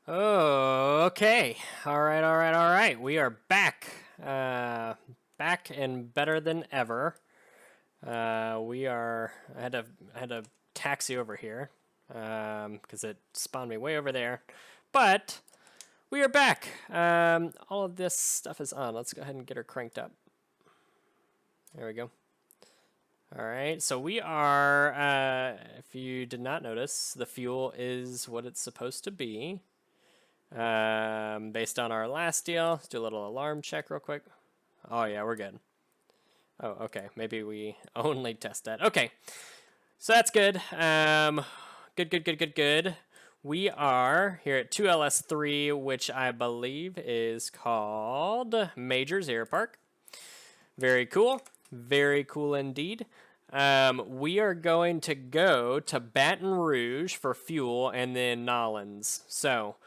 Oh, okay. All right, all right, all right. We are back. Back and better than ever. We are. I had to taxi over here because it spawned me way over there. But we are back. All of this stuff is on. Let's go ahead and get her cranked up. There we go. All right, so we are, if you did not notice, the fuel is what it's supposed to be. Based on our last deal, let's do a little alarm check real quick. Oh yeah, we're good. Oh, okay, maybe we only test that. Okay, so that's good. Good. We are here at 2LS3, which I believe is called Major Zero Park. Very cool. Very cool indeed. We are going to go to Baton Rouge for fuel and then Nolens. So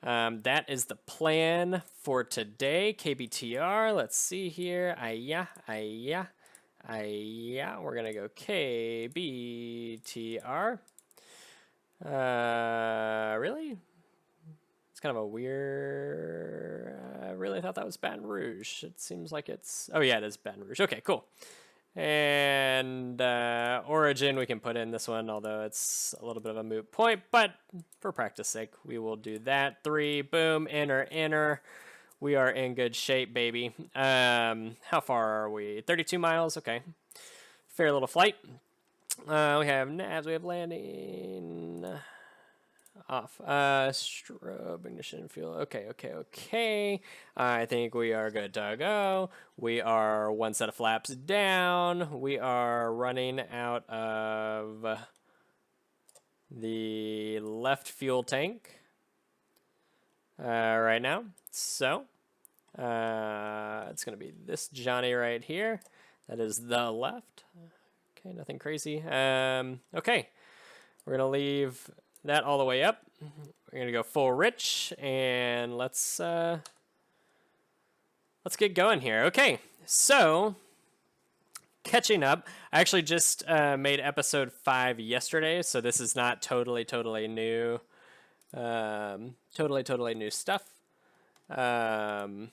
that is the plan for today. KBTR. Let's see here. We're going to go KBTR. Really? It's kind of a weird. I really thought that was Baton Rouge. It seems like it's. Oh, yeah, it is Baton Rouge. Okay, cool. And origin, we can put in this one, although it's a little bit of a moot point. But for practice sake, we will do that. 3, boom, enter. We are in good shape, baby. How far are we? 32 miles. Okay. Fair little flight. We have navs. We have landing. Off. Strobe, ignition, fuel. Okay. I think we are good to go. We are one set of flaps down. We are running out of the left fuel tank right now. So it's going to be this Johnny right here. That is the left. Okay, nothing crazy. Okay, we're going to leave that all the way up. We're gonna go full rich, and let's get going here. Okay, so catching up. I actually just made episode 5 yesterday, so this is not totally new. Totally new stuff. All right,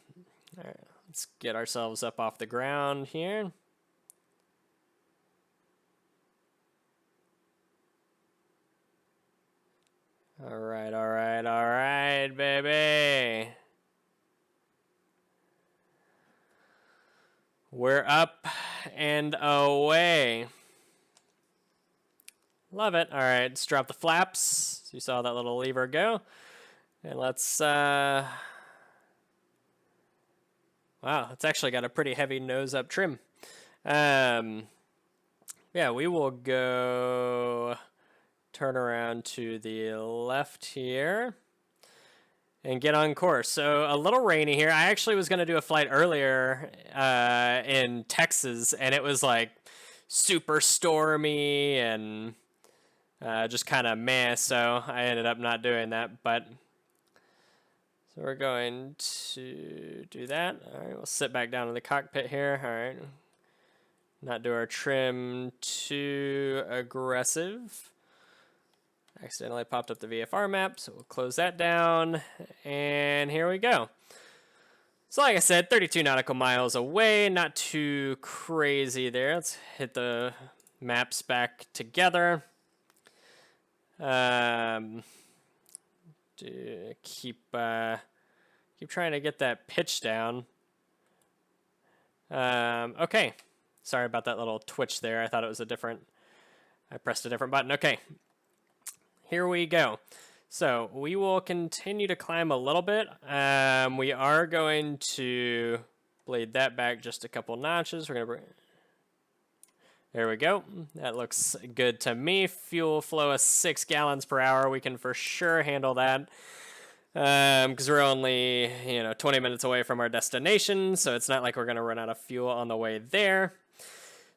let's get ourselves up off the ground here. All right, baby. We're up and away. Love it. All right, let's drop the flaps. So you saw that little lever go. And let's, wow, it's actually got a pretty heavy nose up trim. Yeah, we will go turn around to the left here and get on course. So a little rainy here. I actually was going to do a flight earlier in Texas, and it was like super stormy and just kind of meh, so I ended up not doing that. But so we're going to do that. All right, we'll sit back down in the cockpit here. All right, not do our trim too aggressive. Accidentally popped up the VFR map, so we'll close that down, and here we go. So like I said, 32 nautical miles away, not too crazy there. Let's hit the maps back together. Keep trying to get that pitch down. Okay, sorry about that little twitch there. I thought it was I pressed a different button. Okay. Here we go. So we will continue to climb a little bit. We are going to blade that back just a couple notches. We're going to bring. There we go. That looks good to me. Fuel flow of 6 gallons per hour. We can for sure handle that. Because we're only 20 minutes away from our destination, so it's not like we're going to run out of fuel on the way there.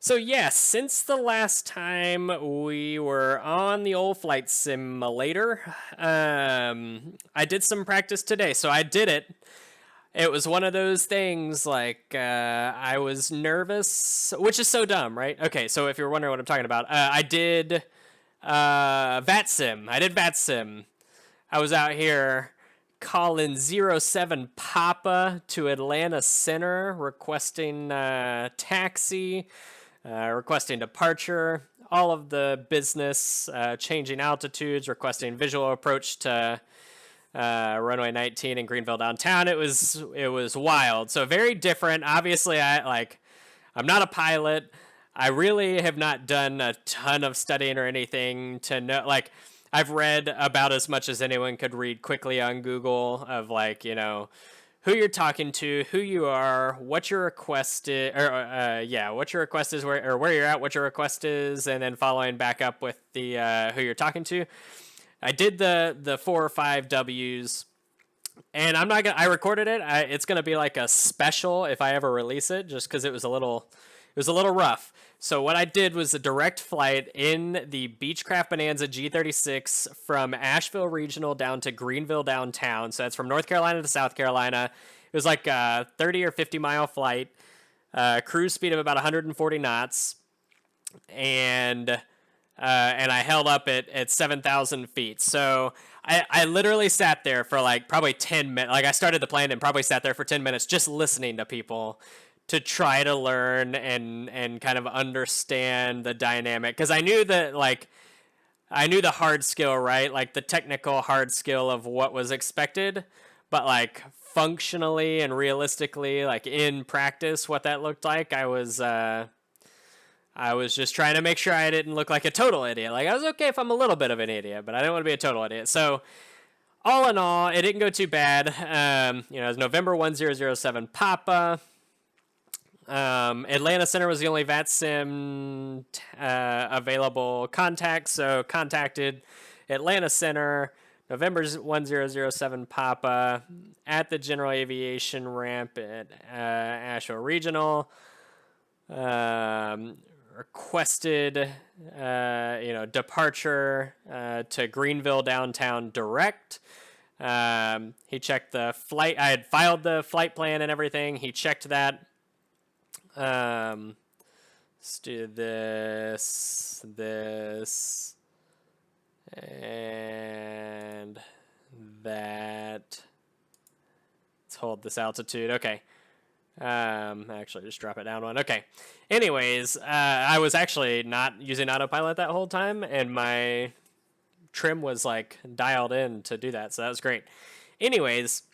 So yes, since the last time we were on the old flight simulator, I did some practice today. So I did it. It was one of those things like I was nervous, which is so dumb, right? Okay, so if you're wondering what I'm talking about, I did VATSIM. I was out here calling 07 Papa to Atlanta Center, requesting taxi, requesting departure, all of the business, changing altitudes, requesting visual approach to runway 19 in Greenville downtown. It was wild. So very different. Obviously, I'm not a pilot. I really have not done a ton of studying or anything to know. Like, I've read about as much as anyone could read quickly on Google of, like, you know, who you're talking to, who you are, what your request is, what your request is, where you're at, what your request is, and then following back up with the who you're talking to. I did the 4 or 5 W's, and I recorded it. It's gonna be like a special if I ever release it, just because it was a little rough. So what I did was a direct flight in the Beechcraft Bonanza G36 from Asheville Regional down to Greenville downtown. So that's from North Carolina to South Carolina. It was like a 30 or 50 mile flight, cruise speed of about 140 knots, and I held up at 7,000 feet. So I literally sat there for like probably 10 minutes. Like, I started the plane and probably sat there for 10 minutes just listening to people to try to learn and kind of understand the dynamic. Because I knew that, like, I knew the hard skill, right? Like the technical hard skill of what was expected, but like functionally and realistically, like in practice, what that looked like, I was just trying to make sure I didn't look like a total idiot. Like, I was okay if I'm a little bit of an idiot, but I didn't want to be a total idiot. So all in all, it didn't go too bad. It was November 1007 Papa. Atlanta Center was the only VATSIM available contact, so contacted Atlanta Center, November 1007 Papa, at the General Aviation ramp at Asheville Regional. Requested departure to Greenville downtown direct. He checked the flight. I had filed the flight plan and everything. He checked that. Let's do this, and that. Let's hold this altitude. Okay. Actually, just drop it down one. Okay. Anyways, I was actually not using autopilot that whole time, and my trim was like dialed in to do that, so that was great. Anyways,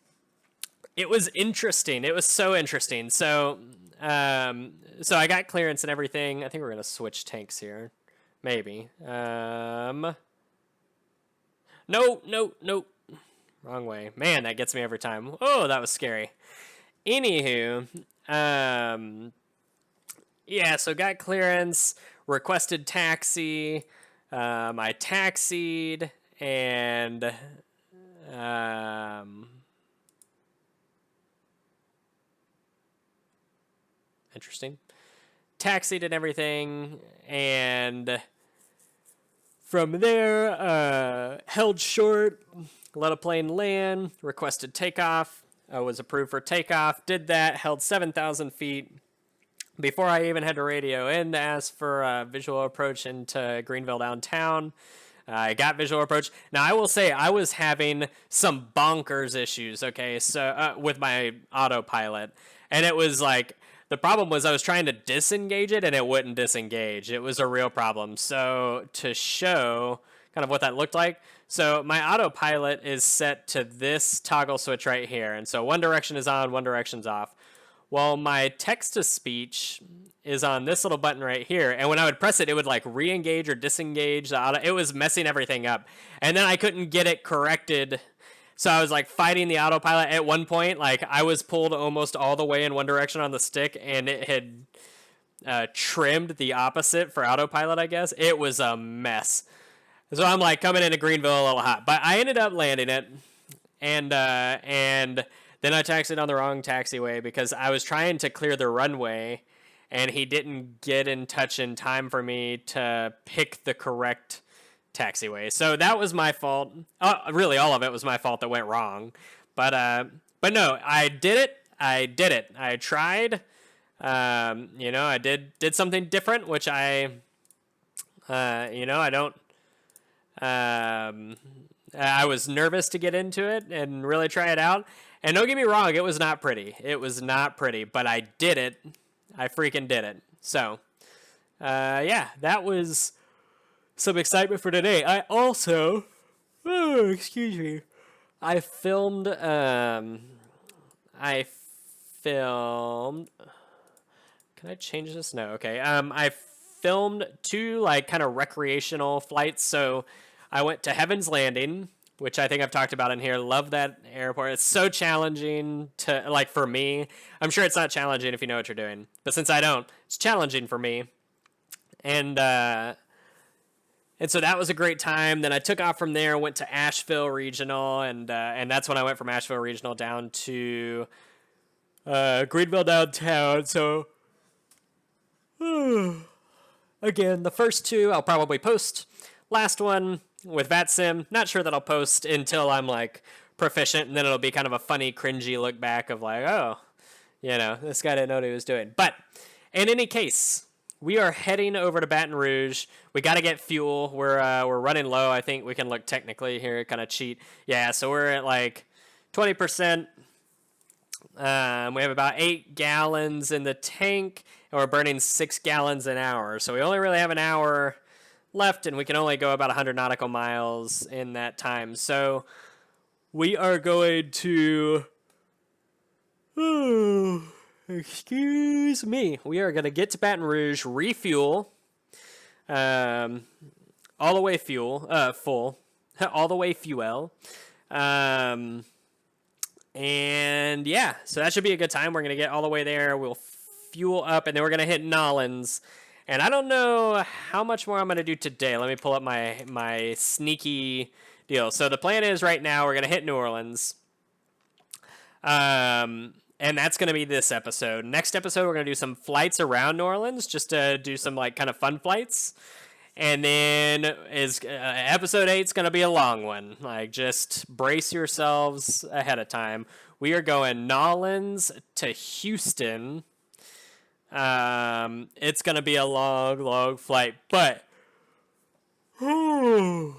it was interesting. It was so interesting. So I got clearance and everything. I think we're gonna switch tanks here, maybe. No, wrong way. Man, that gets me every time. Oh, that was scary. Anywho, so got clearance, requested taxi. I taxied, and interesting. Taxied and everything, and from there, held short, let a plane land, requested takeoff. I was approved for takeoff, did that, held 7,000 feet before I even had to radio in to ask for visual approach into Greenville downtown. I got visual approach. Now, I will say I was having some bonkers issues, okay, so with my autopilot. And it was like, the problem was I was trying to disengage it, and it wouldn't disengage. It was a real problem. So to show kind of what that looked like, so my autopilot is set to this toggle switch right here. And so one direction is on, one direction's off. Well, my text-to-speech is on this little button right here. And when I would press it, it would like re-engage or disengage the auto. It was messing everything up. And then I couldn't get it corrected. So I was like fighting the autopilot at one point. Like, I was pulled almost all the way in one direction on the stick, and it had trimmed the opposite for autopilot, I guess. It was a mess. So I'm like coming into Greenville a little hot, but I ended up landing it, and then I taxied on the wrong taxiway because I was trying to clear the runway, and he didn't get in touch in time for me to pick the correct taxiway. So that was my fault. Really, all of it was my fault that went wrong. But no, I did it. I tried. I did something different, which I don't I was nervous to get into it and really try it out. And don't get me wrong, it was not pretty. It was not pretty, but I did it. I freaking did it. So, yeah, that was some excitement for today. I also, excuse me, I filmed, can I change this? No, okay. I filmed 2 like kind of recreational flights. So I went to Heaven's Landing, which I think I've talked about in here. Love that airport. It's so challenging to, like, for me. I'm sure it's not challenging if you know what you're doing, but since I don't, it's challenging for me. And so that was a great time. Then I took off from there, went to Asheville Regional, and that's when I went from Asheville Regional down to Greenville downtown. So again, the first 2 I'll probably post. Last one with VATSIM, not sure that I'll post until I'm like proficient, and then it'll be kind of a funny, cringy look back of like, oh, this guy didn't know what he was doing. But in any case, we are heading over to Baton Rouge. We got to get fuel. We're running low. I think we can look technically here, kind of cheat. Yeah, so we're at like 20%. We have about 8 gallons in the tank, and we're burning 6 gallons an hour. So we only really have an hour left, and we can only go about 100 nautical miles in that time. So we are going to... excuse me. We are going to get to Baton Rouge, refuel, all the way full, all the way fuel. And yeah, so that should be a good time. We're going to get all the way there. We'll fuel up, and then we're going to hit Nolens. And I don't know how much more I'm going to do today. Let me pull up my sneaky deal. So the plan is right now we're going to hit New Orleans. And that's going to be this episode. Next episode, we're going to do some flights around New Orleans, just to do some like kind of fun flights. And then episode 8 is going to be a long one. Like, just brace yourselves ahead of time. We are going Nolens to Houston. It's going to be a long, long flight, but I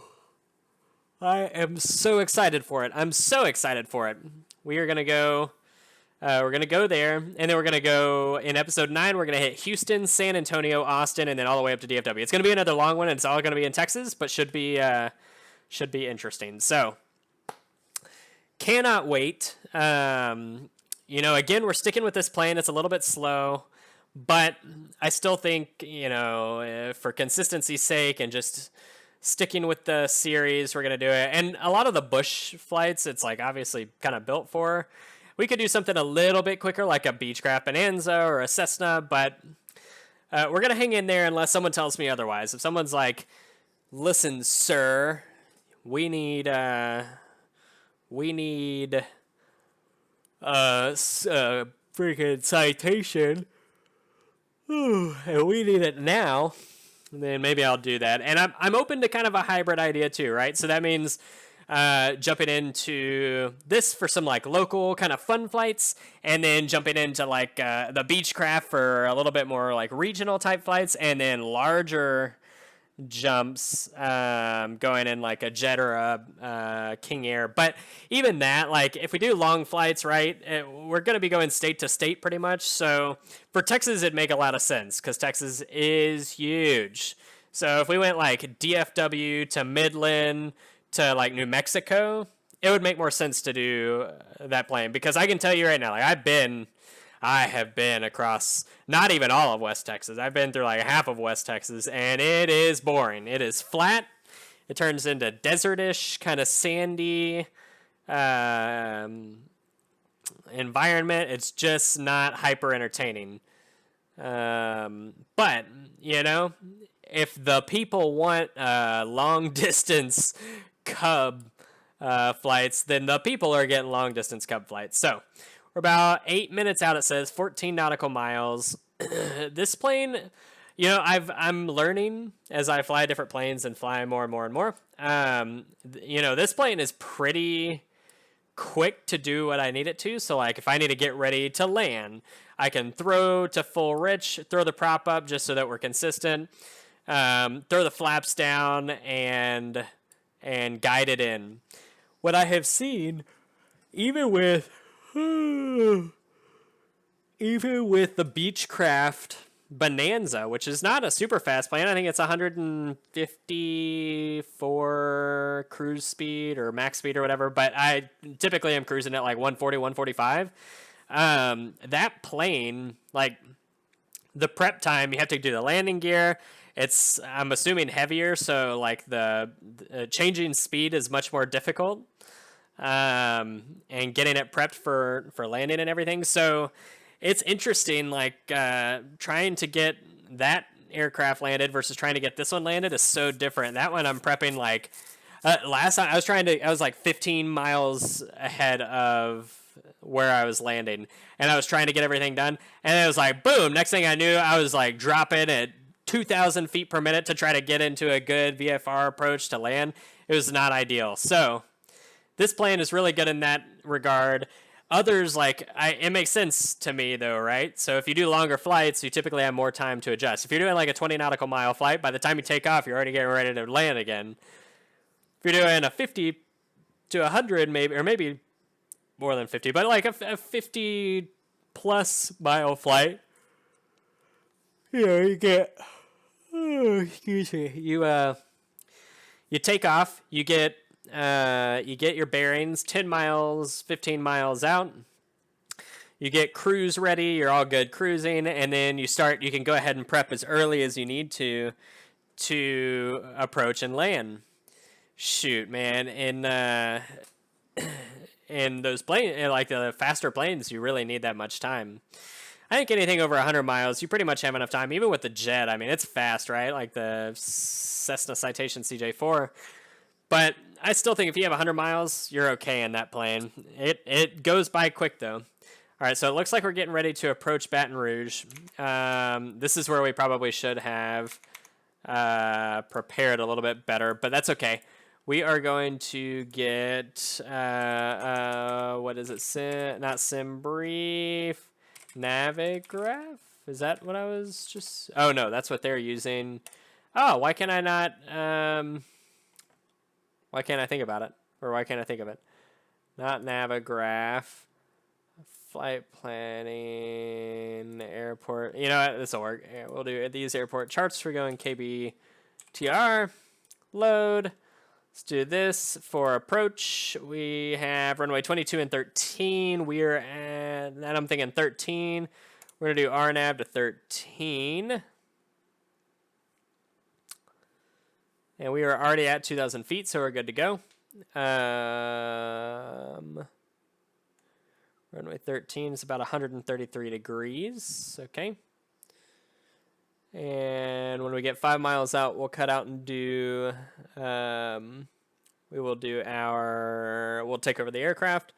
am so excited for it. I'm so excited for it. We are going to go... we're going to go there, and then we're going to go, in episode 9, we're going to hit Houston, San Antonio, Austin, and then all the way up to DFW. It's going to be another long one, and it's all going to be in Texas, but should be interesting. So, cannot wait. Again, we're sticking with this plane. It's a little bit slow, but I still think, for consistency's sake and just sticking with the series, we're going to do it. And a lot of the bush flights, it's like obviously kind of built for. We could do something a little bit quicker, like a Beechcraft Bonanza or a Cessna, but we're going to hang in there unless someone tells me otherwise. If someone's like, listen, sir, we need a freaking citation, and we need it now, then maybe I'll do that. And I'm open to kind of a hybrid idea too, right? So that means... jumping into this for some like local kind of fun flights, and then jumping into like the Beechcraft for a little bit more like regional type flights, and then larger jumps going in like a jet or a King Air. But even that, like if we do long flights, right, we're going to be going state to state pretty much. So for Texas, it'd make a lot of sense because Texas is huge. So if we went like DFW to Midland to like New Mexico, it would make more sense to do that plane, because I can tell you right now, like I have been across not even all of West Texas. I've been through like half of West Texas, and it is boring. It is flat. It turns into desertish, kind of sandy environment. It's just not hyper entertaining. But if the people want long distance Cub flights, then the people are getting long distance Cub flights. So we're about 8 minutes out. It says 14 nautical miles. This plane, I'm learning as I fly different planes and fly more and more and more. This plane is pretty quick to do what I need it to. So like if I need to get ready to land, I can throw to full rich, throw the prop up just so that we're consistent, throw the flaps down, and and guide it in. What I have seen, even with the Beechcraft Bonanza, which is not a super fast plane. I think it's 154 cruise speed or max speed or whatever, but I typically am cruising at like 140, 145. That plane, like the prep time, you have to do the landing gear. It's, I'm assuming, heavier, so like the changing speed is much more difficult, and getting it prepped for landing and everything. So it's interesting, like trying to get that aircraft landed versus trying to get this one landed is so different. That one I'm prepping like last time I was like 15 miles ahead of where I was landing, and I was trying to get everything done, and it was like boom, next thing I knew I was like dropping at 2,000 feet per minute to try to get into a good VFR approach to land. It was not ideal. So this plane is really good in that regard. Others, like, it makes sense to me, though, right? So if you do longer flights, you typically have more time to adjust. If you're doing, like, a 20 nautical mile flight, by the time you take off, you're already getting ready to land again. If you're doing a 50 to 100, maybe, or maybe more than 50, but, like, a 50-plus mile flight, you know, you get, excuse me, you take off, you get your bearings 10 miles, 15 miles out. You get cruise ready. You're all good cruising. And then you can go ahead and prep as early as you need to approach and land. Shoot, man. In those planes, like the faster planes, you really need that much time. I think anything over 100 miles, you pretty much have enough time. Even with the jet, I mean, it's fast, right? Like the Cessna Citation CJ4. But I still think if you have 100 miles, you're okay in that plane. It goes by quick, though. All right, so it looks like we're getting ready to approach Baton Rouge. This is where we probably should have prepared a little bit better, but that's okay. We are going to get, what is it? Not SimBrief, Navigraph? Is that what I was just... Oh, no, that's what they're using. Oh, why can I not... Why can't I think about it? Or why can't I think of it? Not Navigraph. Flight planning, airport. You know what? This will work. We'll do these airport charts. We're going KBTR. Load. Let's do this for approach. We have runway 22 and 13. We're at, and I'm thinking 13. We're going to do RNAV to 13. And we are already at 2,000 feet, so we're good to go. Runway 13 is about 133 degrees. Okay. And when we get 5 miles out, we'll cut out and do... we'll take over the aircraft.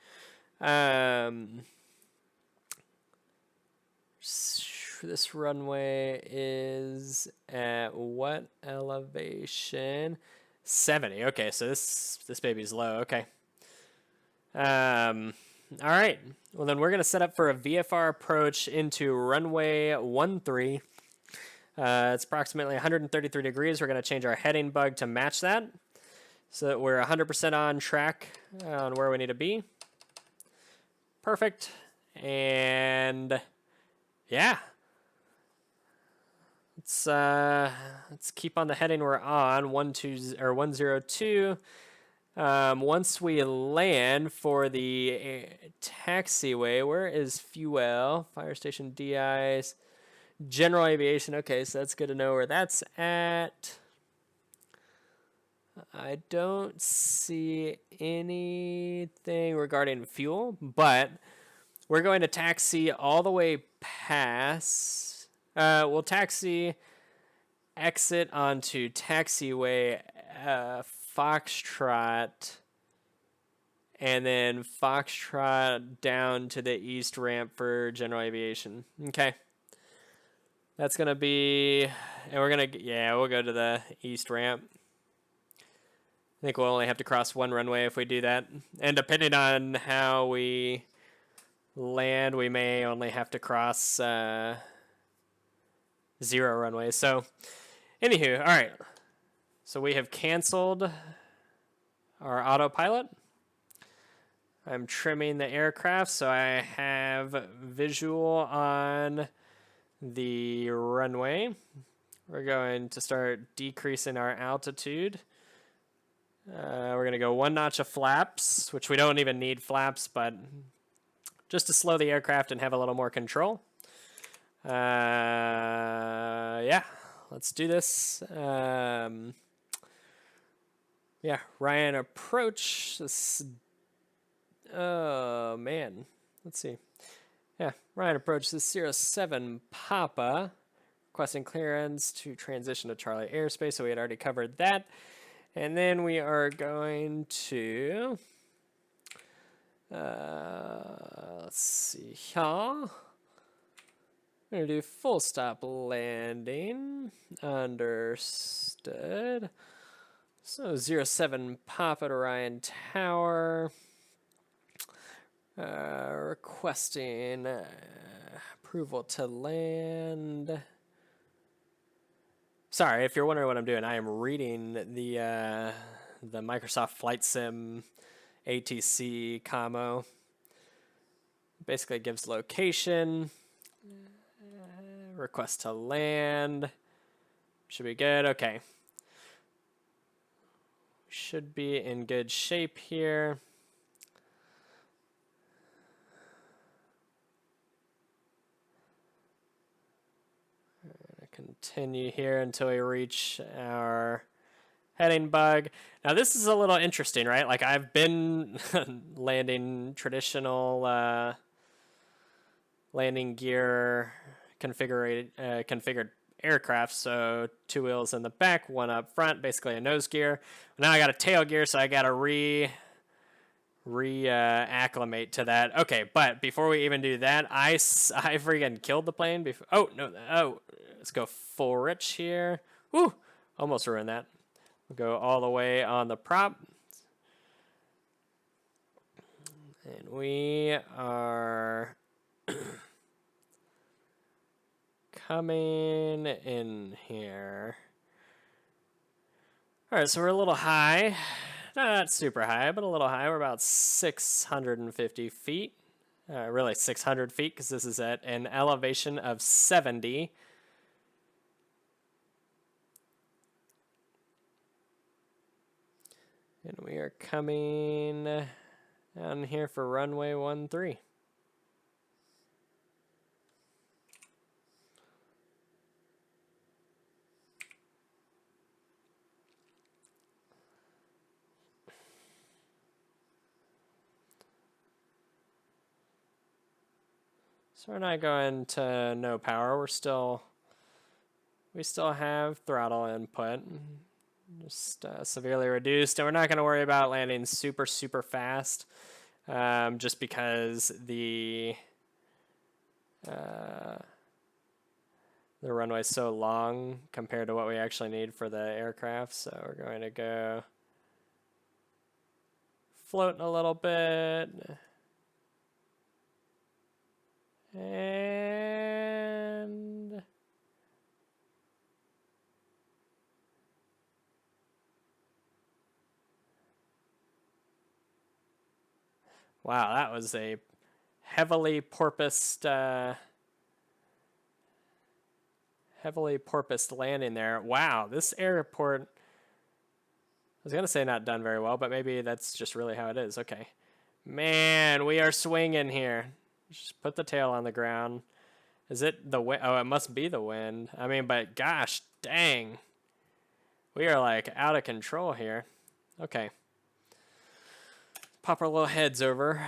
This runway is at what elevation? 70. Okay, so this baby's low. Okay. All right. Well, then we're going to set up for a VFR approach into runway 13. It's approximately 133 degrees. We're going to change our heading bug to match that so that we're 100% on track on where we need to be. Perfect. And yeah. Let's keep on the heading we're on, 102. Once we land for the taxiway, where is fuel? Fire station, de-ice, general aviation. Okay, so that's good to know where that's at. I don't see anything regarding fuel, but we're going to taxi all the way past. We'll taxi, exit onto taxiway Foxtrot, and then Foxtrot down to the east ramp for general aviation. Okay. That's going to be, and we'll go to the east ramp. I think we'll only have to cross one runway if we do that. And depending on how we land, we may only have to cross 0 runways. So, anywho, all right. So we have canceled our autopilot. I'm trimming the aircraft so I have visual on the runway. We're going to start decreasing our altitude. We're going to go 1 notch of flaps, which we don't even need flaps, but just to slow the aircraft and have a little more control. Yeah, let's do this. Yeah, Ryan approach. This, oh, man. Let's see. Yeah, Ryan approach this 07 Papa. Requesting clearance to transition to Charlie airspace, so we had already covered that. And then we are going to, let's see here. We're going to do full stop landing. Understood. So 07 Papa to Ryan Tower. Requesting approval to land. Sorry, if you're wondering what I'm doing, I am reading the Microsoft Flight Sim ATC commo. Basically gives location, request to land. Should be good. Okay. Should be in good shape here. Continue here until we reach our heading bug. Now this is a little interesting, right? Like I've been landing traditional landing gear configured aircraft, so 2 wheels in the back, 1 up front, basically a nose gear. Now I got a tail gear, so I got to acclimate to that. Okay, but before we even do that, I freaking killed the plane before. Oh no! Oh, let's go full rich here. Woo! Almost ruined that. We'll go all the way on the prop, and we are coming in here. All right, so we're a little high. Not super high, but a little high. We're about 650 feet. Really 600 feet, because this is at an elevation of 70. And we are coming down here for runway 13. So we're not going to no power. We still have throttle input, just severely reduced, and we're not going to worry about landing super fast, just because the runway is so long compared to what we actually need for the aircraft. So we're going to go floating a little bit. And wow, that was a heavily porpoised landing there. Wow, this airport, I was going to say not done very well, but maybe that's just really how it is. Okay. Man, we are swinging here. Just put the tail on the ground. Is it the wind? Oh, it must be the wind. I mean, but gosh, dang. We are like out of control here. Okay. Pop our little heads over.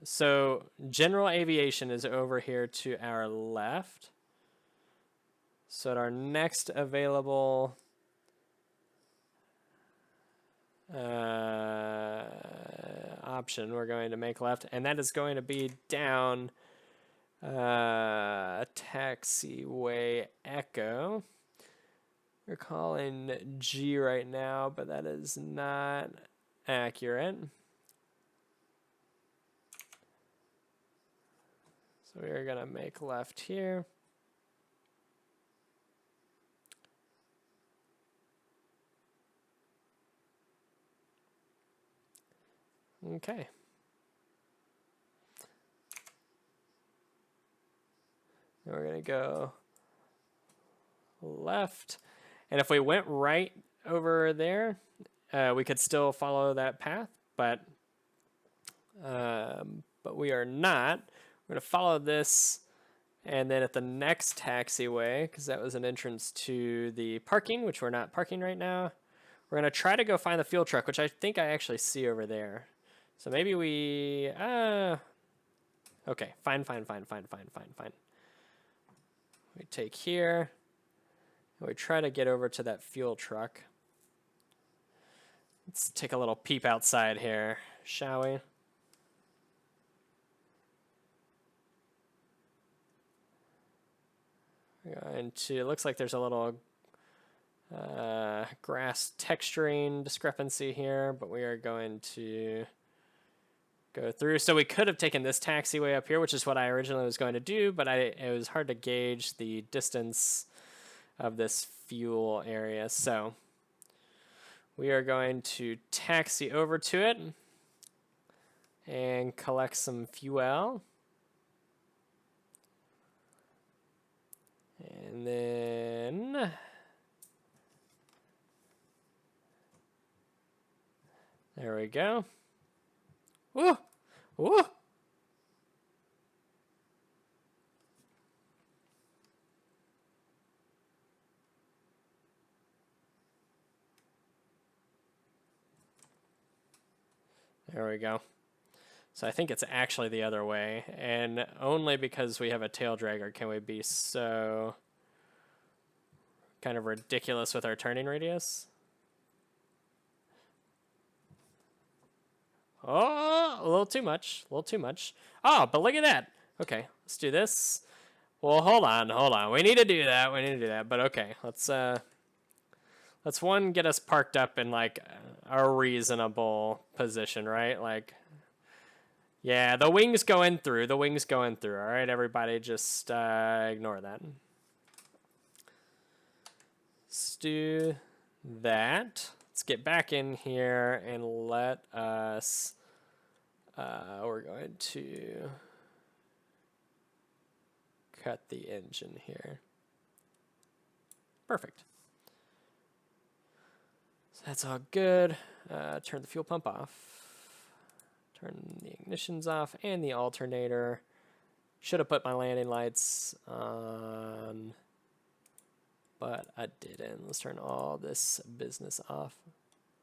So general aviation is over here to our left. So at our next available option, we're going to make left, and that is going to be down taxiway Echo. We're calling G right now, but that is not accurate. So we're going to make left here. Okay. And we're going to go left. And if we went right over there, we could still follow that path, but we are not. We're going to follow this, and then at the next taxiway, because that was an entrance to the parking, which we're not parking right now, we're going to try to go find the fuel truck, which I think I actually see over there. So maybe we... okay, fine. We take here, and we try to get over to that fuel truck. Let's take a little peep outside here, shall we? We're going to, it looks like there's a little grass texturing discrepancy here, but we are going to go through. So we could have taken this taxiway up here, which is what I originally was going to do, but it was hard to gauge the distance of this fuel area. So we are going to taxi over to it and collect some fuel. And then there we go. Woo! Woo! There we go. So I think it's actually the other way, and only because we have a tail dragger can we be so kind of ridiculous with our turning radius. Oh, a little too much. A little too much. Oh, but look at that. Okay, let's do this. Well, hold on. We need to do that. But okay, let's one get us parked up in like a reasonable position, right? Like, yeah, the wing's going through. All right, everybody, just ignore that. Let's do that. Let's get back in here and let us, we're going to cut the engine here. Perfect. So that's all good. Turn the fuel pump off. Turn the ignitions off and the alternator. Should have put my landing lights on, but I didn't. Let's turn all this business off.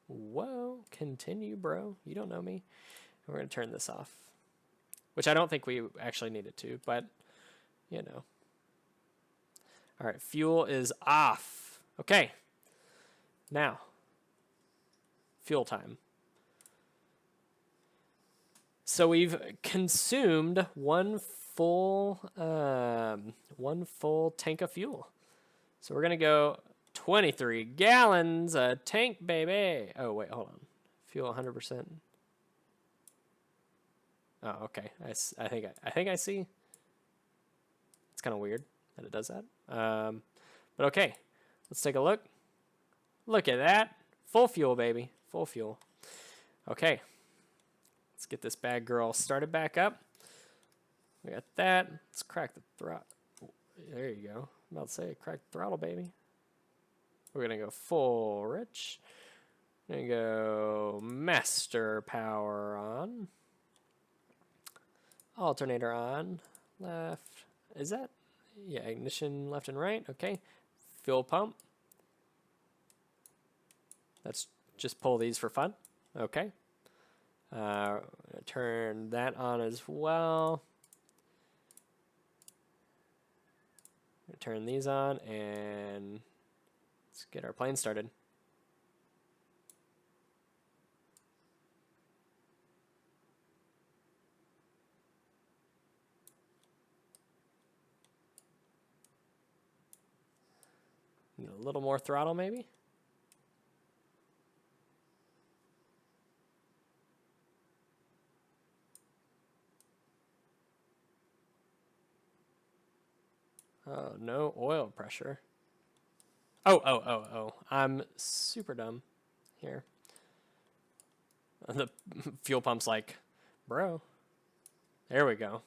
Whoa, continue, bro. You don't know me. And we're going to turn this off, which I don't think we actually needed to, but, you know. All right, fuel is off. Okay, now, fuel time. So we've consumed one full tank of fuel. So we're going to go 23 gallons a tank, baby. Oh, wait, hold on. Fuel 100%. Oh, okay. I think I see. It's kind of weird that it does that. But okay, let's take a look. Look at that. Full fuel, baby. Full fuel. Okay. Let's get this bad girl started back up. We got that. Let's crack the throttle. There you go. I'm about to say, crack the throttle, baby. We're going to go full rich. We're going to go master power on. Alternator on. Left. Is that? Yeah, ignition left and right. Okay. Fuel pump. Let's just pull these for fun. Okay. Turn that on as well. Turn these on and let's get our plane started. Need a little more throttle maybe. Oh, no oil pressure. Oh. I'm super dumb here. The fuel pump's like, bro. There we go.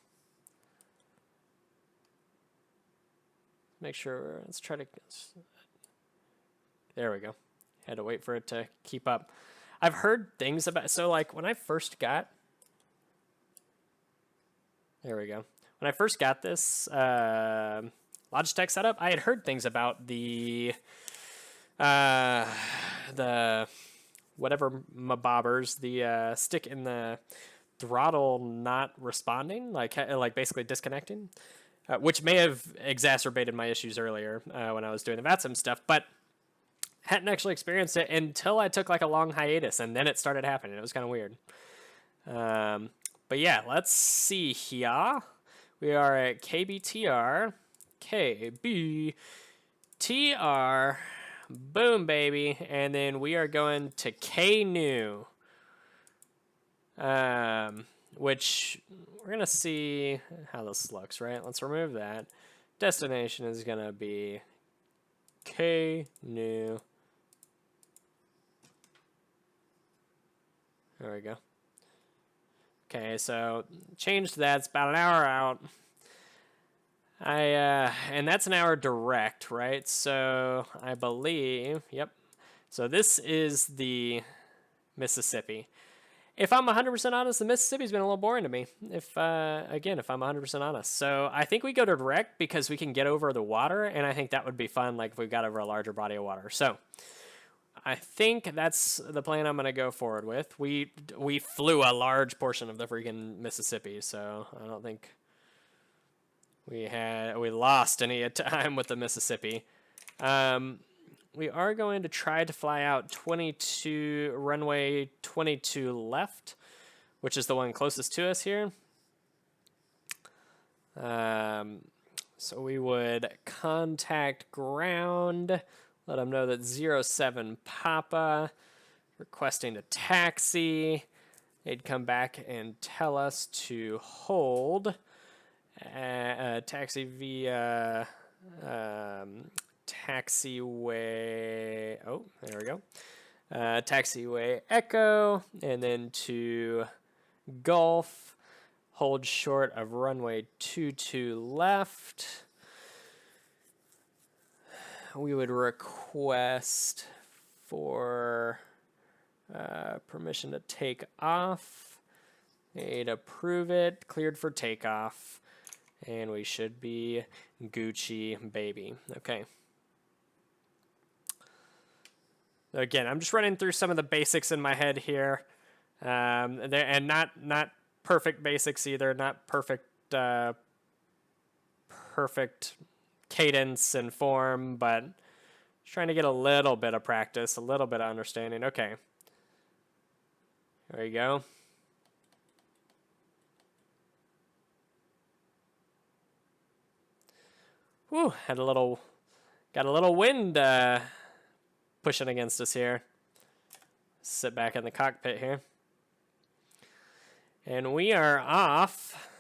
Make sure, let's try to, there we go. Had to wait for it to keep up. I've heard things about, so like when I first got, there we go. When I first got this Logitech setup, I had heard things about the whatever mabobbers, the stick in the throttle not responding, like basically disconnecting, which may have exacerbated my issues earlier when I was doing the VATSIM stuff, but hadn't actually experienced it until I took like a long hiatus, and then it started happening. It was kind of weird. But yeah, let's see here. We are at KBTR. KBTR. Boom, baby. And then we are going to KNew. Which we're going to see how this looks, right? Let's remove that. Destination is going to be KNew. There we go. Okay, so changed that. It's about an hour out. And that's an hour direct, right? So I believe, yep. So this is the Mississippi. If I'm 100% honest, the Mississippi's been a little boring to me. If I'm 100% honest. So I think we go to direct because we can get over the water, and I think that would be fun, like if we got over a larger body of water. So I think that's the plan I'm going to go forward with. We flew a large portion of the freaking Mississippi, so I don't think we lost any time with the Mississippi. We are going to try to fly out runway 22 left, which is the one closest to us here. So we would contact ground, let them know that 07 Papa, requesting a taxi. They'd come back and tell us to hold a taxi via taxiway. Oh, there we go. Taxiway Echo, and then to Gulf. Hold short of runway 22 left. We would request for permission to take off. They'd approve it, cleared for takeoff, and we should be Gucci, baby. Okay. Again, I'm just running through some of the basics in my head here, and not perfect basics either, not perfect perfect cadence and form, but just trying to get a little bit of practice, a little bit of understanding. Okay. There you go. Whew, got a little wind pushing against us here. Sit back in the cockpit here. And we are off.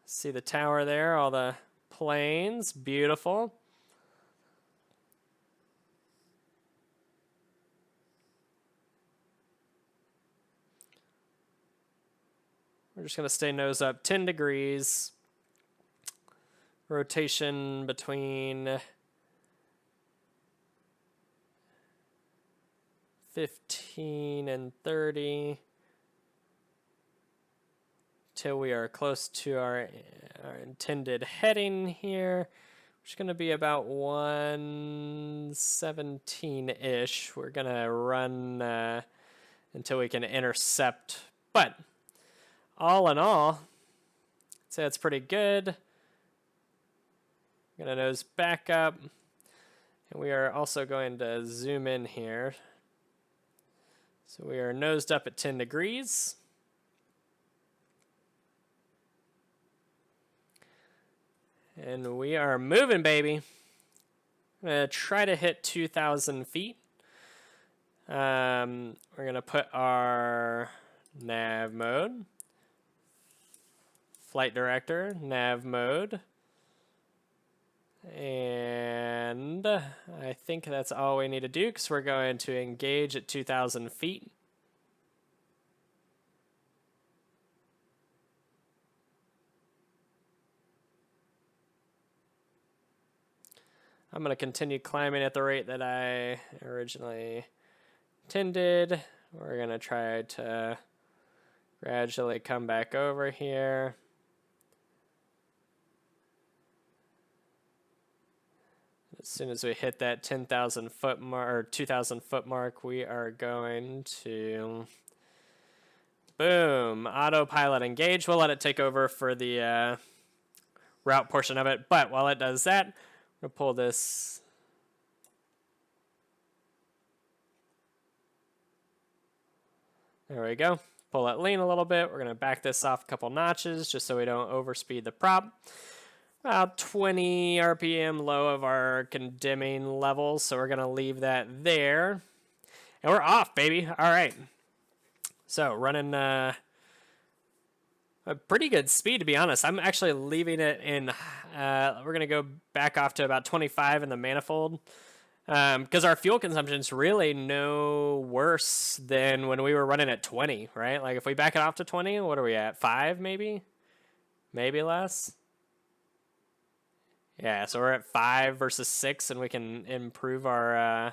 See the tower there, all the planes, beautiful. We're just going to stay nose up, 10 degrees. Rotation between 15 and 30 till we are close to our intended heading here, which is going to be about 117-ish. We're going to run until we can intercept, but all in all, I'd say that's pretty good. I'm going to nose back up, and we are also going to zoom in here. So we are nosed up at 10 degrees. And we are moving, baby. I'm going to try to hit 2,000 feet. We're going to put our nav mode. Flight director, nav mode. And I think that's all we need to do because we're going to engage at 2,000 feet. I'm going to continue climbing at the rate that I originally intended. We're going to try to gradually come back over here. As soon as we hit that 10,000 foot mark or 2,000 foot mark, we are going to boom, autopilot engage. We'll let it take over for the route portion of it. But while it does that, we'll pull this. There we go. Pull that lean a little bit. We're going to back this off a couple notches just so we don't overspeed the prop. About 20 RPM low of our condemning level, so we're going to leave that there. And we're off, baby. All right. So running a pretty good speed, to be honest. I'm actually leaving it in, we're going to go back off to about 25 in the manifold. Because our fuel consumption is really no worse than when we were running at 20, right? Like if we back it off to 20, what are we at? 5 maybe? Maybe less? Yeah, so we're at 5 versus 6, and we can improve our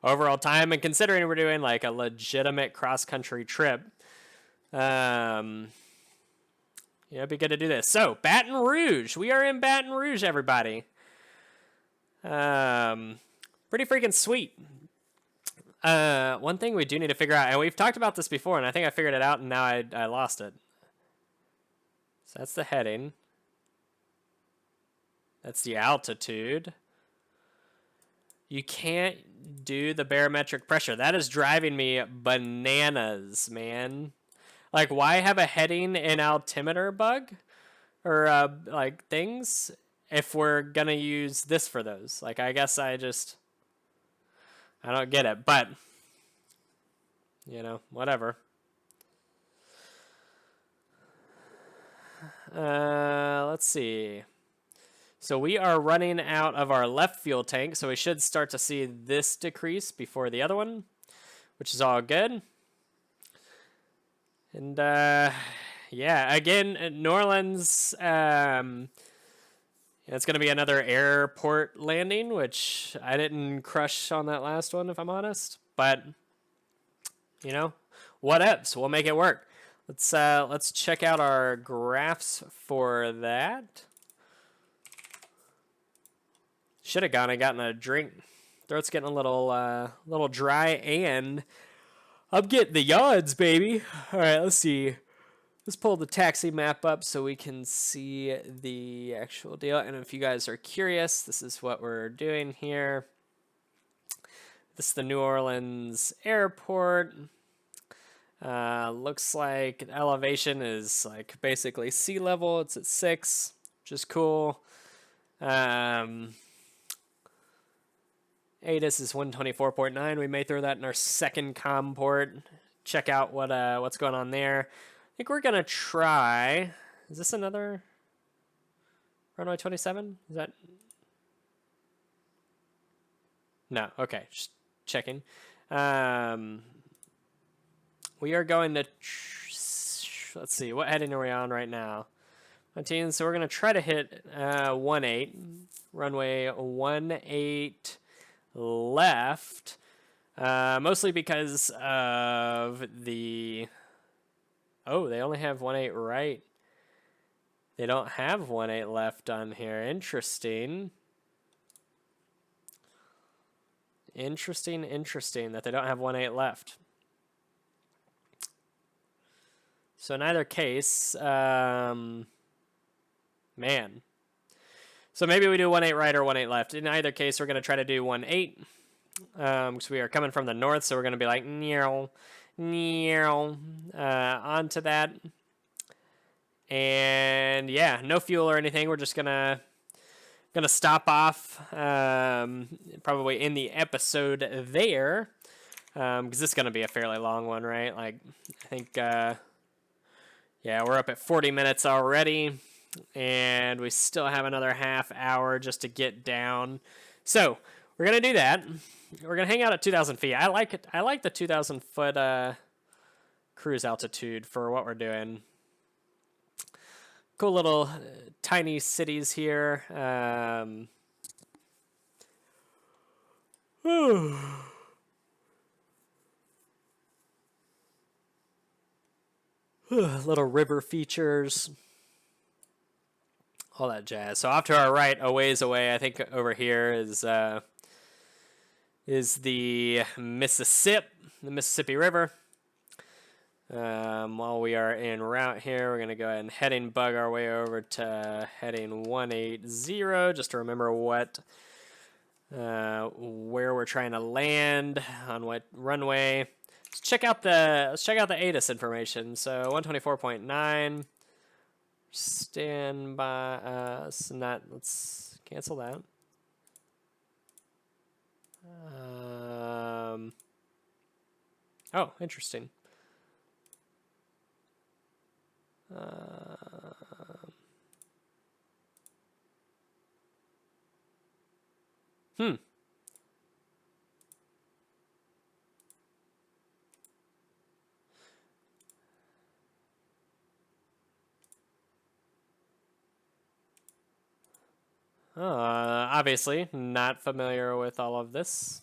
overall time. And considering we're doing like a legitimate cross-country trip, it'd be good to do this. So, Baton Rouge. We are in Baton Rouge, everybody. Pretty freaking sweet. One thing we do need to figure out, and we've talked about this before, and I think I figured it out, and now I lost it. So that's the heading. That's the altitude. You can't do the barometric pressure. That is driving me bananas, man. Like, why have a heading and altimeter bug? Or, like, things if we're going to use this for those? Like, I guess I don't get it. But, whatever. Let's see. So we are running out of our left fuel tank, so we should start to see this decrease before the other one, which is all good. And yeah, again, New Orleans, it's going to be another airport landing, which I didn't crush on that last one, if I'm honest. But, what ifs? We'll make it work. Let's check out our graphs for that. Should have gone and gotten a drink. Throat's getting a little dry, and I'm getting the yawns, baby. All right, let's see. Let's pull the taxi map up so we can see the actual deal. And if you guys are curious, this is what we're doing here. This is the New Orleans airport. Looks like elevation is like basically sea level. It's at 6, which is cool. ADIS is 124.9. We may throw that in our second COM port. Check out what's going on there. I think we're gonna try. Is this another runway 27? Is that? No. Okay, just checking. We are going to. Let's see. What heading are we on right now? 19. So we're gonna try to hit 18. Runway 18 left. Mostly because of the. Oh, they only have 18 right. They don't have 18 left on here. Interesting. Interesting that they don't have 18 left. So in either case, man. So maybe we do 18 right or 18 left. In either case, we're going to try to do 18. Because we are coming from the north, so we're going to be like, onto that. And yeah, no fuel or anything. We're just gonna stop off probably in the episode there, because this is gonna be a fairly long one, right? Like I think yeah, we're up at 40 minutes already. and we still have another half hour just to get down. So we're gonna do that. We're gonna hang out at 2,000 feet. I like it. I like the 2,000 foot cruise altitude for what we're doing. Cool little tiny cities here. Little river features, all that jazz. So off to our right, a ways away, I think over here is the Mississippi River. While we are en route here, we're going to go ahead and heading bug our way over to heading 180, just to remember what where we're trying to land on what runway. Let's check out the ATIS information. So 124.9. Stand by. Let's cancel that. Oh, interesting. Obviously, not familiar with all of this.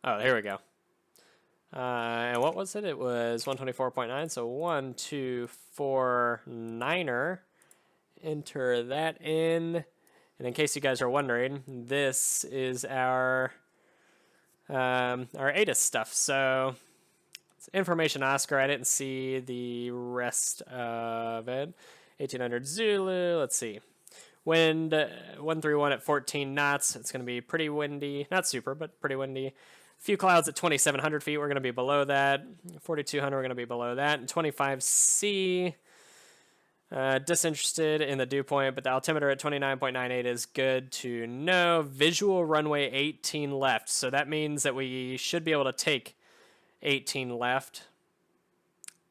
Oh, here we go. And what was it? It was 124.9, so 1249er. Enter that in. And in case you guys are wondering, this is our ATIS stuff. So it's information Oscar. I didn't see the rest of it. 1800 Zulu. Let's see. Wind 131 at 14 knots. It's going to be pretty windy. Not super, but pretty windy. A few clouds at 2,700 feet. We're going to be below that. 4,200. We're going to be below that. And 25C. Disinterested in the dew point, but the altimeter at 29.98 is good to know. Visual runway 18 left. So that means that we should be able to take 18 left.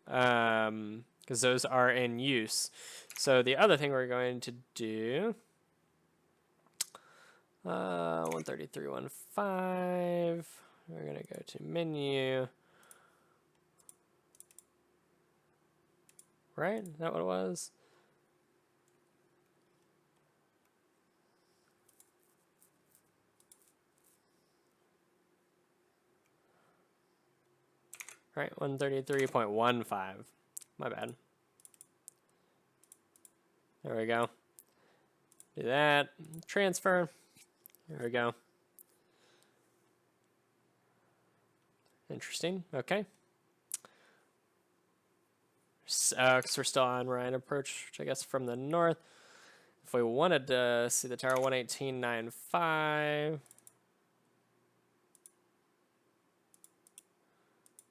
Because those are in use. So the other thing we're going to do, 133.15, we're going to go to menu, right? Is that what it was? Right, 133.15, my bad. There we go. Do that. Transfer. There we go. Interesting. Okay. Because we're still on Ryan approach, which I guess from the north. If we wanted to see the tower, 118.95.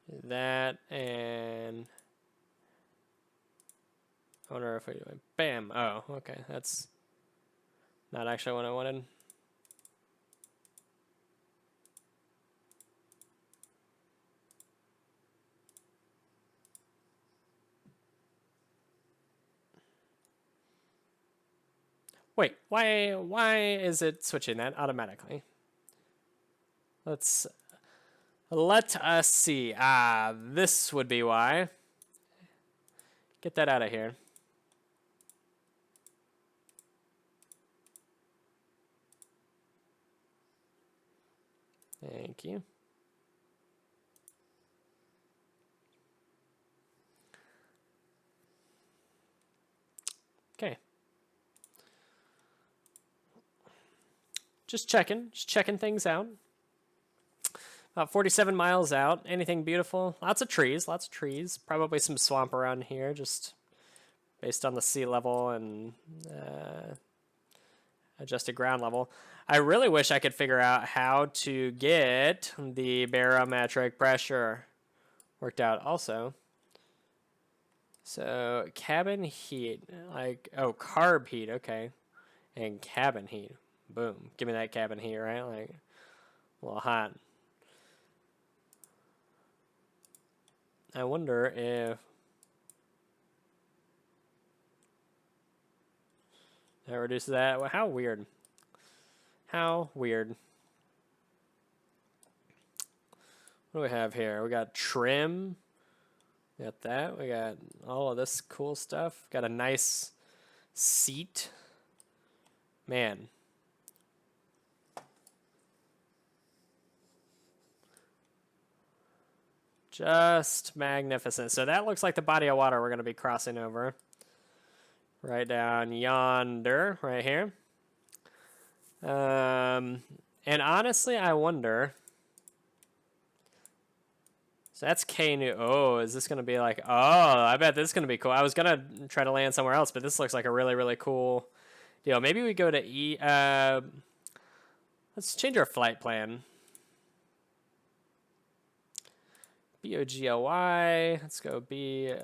Do that, and I wonder if we do it. Bam. Oh, okay. That's not actually what I wanted. Wait, why is it switching that automatically? Let us see. This would be why. Get that out of here. Thank you. Okay. Just checking things out. About 47 miles out. Anything beautiful? Lots of trees. Probably some swamp around here, just based on the sea level and adjusted ground level. I really wish I could figure out how to get the barometric pressure worked out also. So cabin heat, carb heat, okay. And cabin heat. Boom. Give me that cabin heat, right? Like a little hot. I wonder if That reduces that. Well, how weird. How weird. What do we have here? We got trim. We got that. We got all of this cool stuff. Got a nice seat. Man. Just magnificent. So that looks like the body of water we're going to be crossing over. Right down yonder, right here. And honestly, I wonder. So that's K-New. Oh, is this going to be like, oh, I bet this is going to be cool. I was going to try to land somewhere else, but this looks like a really, really cool deal. Maybe we go to E. Let's change our flight plan. B-O-G-L-Y. Let's go B-O-G-L-Y.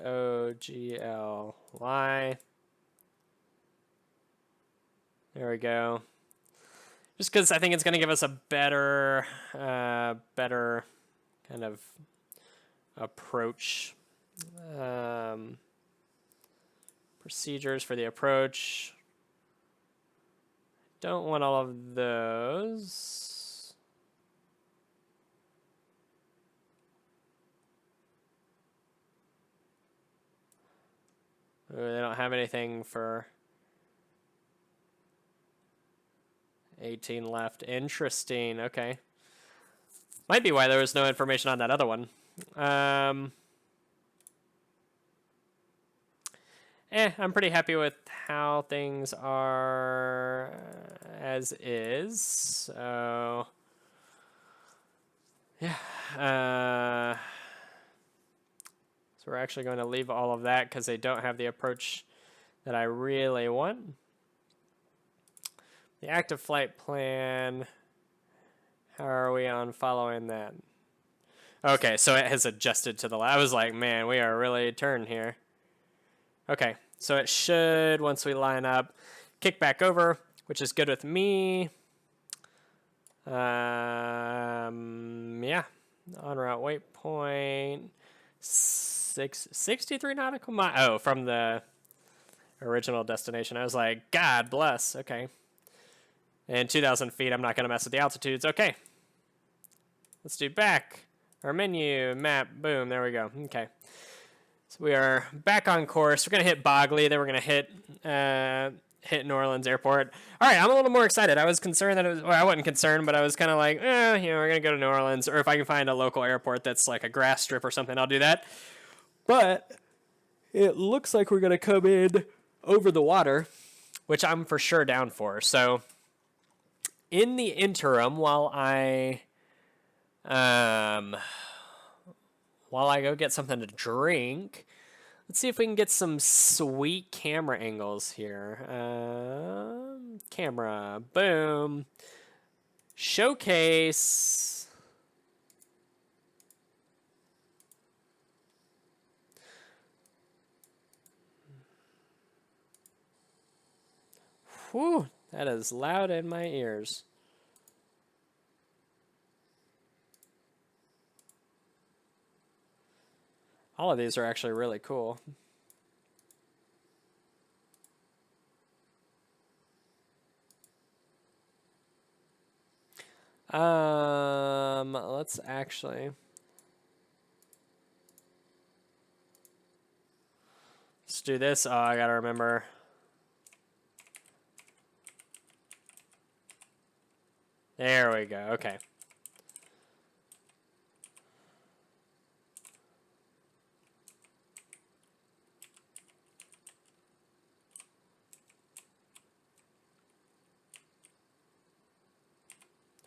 There we go. Just because I think it's going to give us a better kind of approach. Procedures for the approach. Don't want all of those. Ooh, they don't have anything for 18 left. Interesting. Okay. Might be why there was no information on that other one. I'm pretty happy with how things are as is. So, yeah. So we're actually going to leave all of that because they don't have the approach that I really want. The active flight plan, how are we on following that? Okay, so it has adjusted to the left. I was like, man, we are really turned here. Okay, so it should, once we line up, kick back over, which is good with me. Yeah, en route waypoint, 63 nautical miles. Oh, from the original destination. I was like, God bless. Okay. And 2,000 feet, I'm not going to mess with the altitudes. Okay. Let's do back. Our menu, map, boom, there we go. Okay. So we are back on course. We're going to hit Bogley, then we're going to hit New Orleans Airport. All right, I'm a little more excited. I was concerned that it was, well, I wasn't concerned, but I was kind of like, we're going to go to New Orleans, or if I can find a local airport that's like a grass strip or something, I'll do that. But it looks like we're going to come in over the water, which I'm for sure down for. So in the interim, while I go get something to drink, let's see if we can get some sweet camera angles here. Camera, boom. Showcase. Whew, that is loud in my ears. All of these are actually really cool. Let's actually. Let's do this. Oh, I gotta remember. There we go. Okay.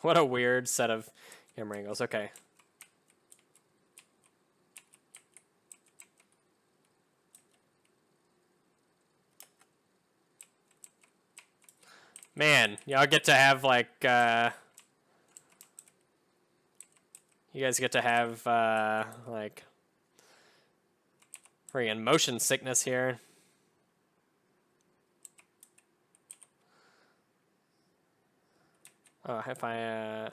What a weird set of camera angles. Okay. Man, y'all get to have like, you guys get to have like friggin' motion sickness here. Oh, if I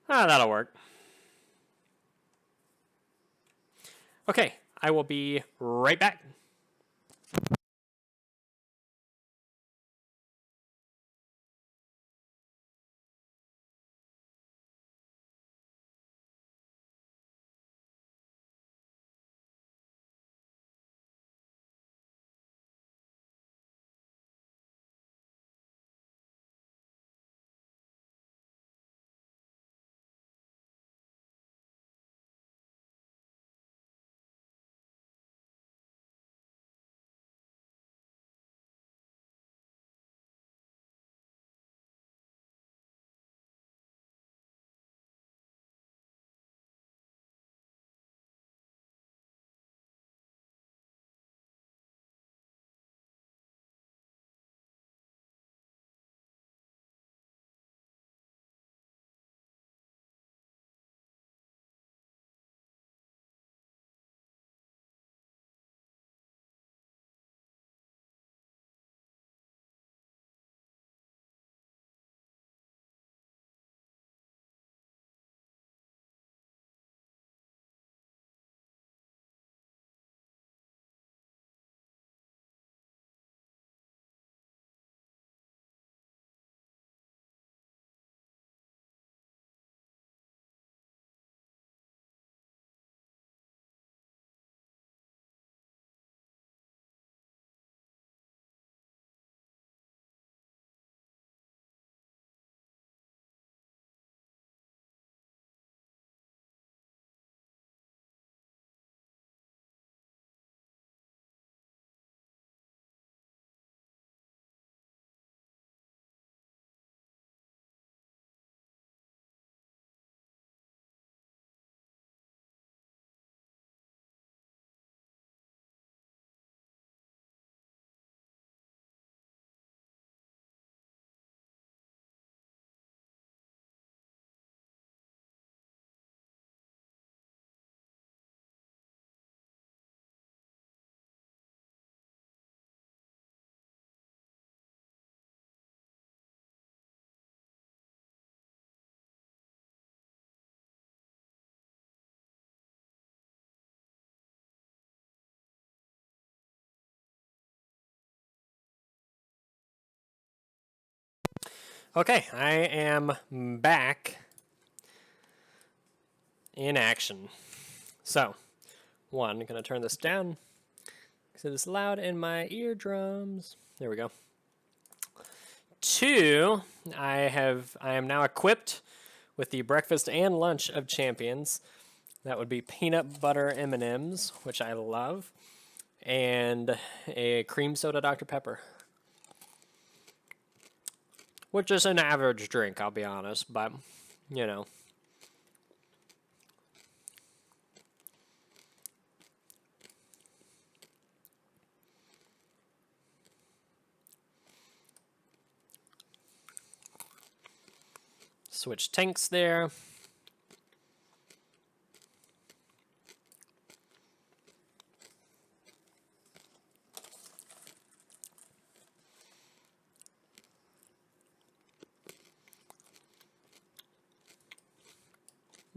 that'll work. Okay, I will be right back. Okay, I am back in action. So, one, I'm going to turn this down because it is loud in my eardrums. There we go. Two, I am now equipped with the breakfast and lunch of champions. That would be peanut butter M&Ms, which I love, and a cream soda Dr. Pepper, which is an average drink, I'll be honest, but, you know. Switch tanks there.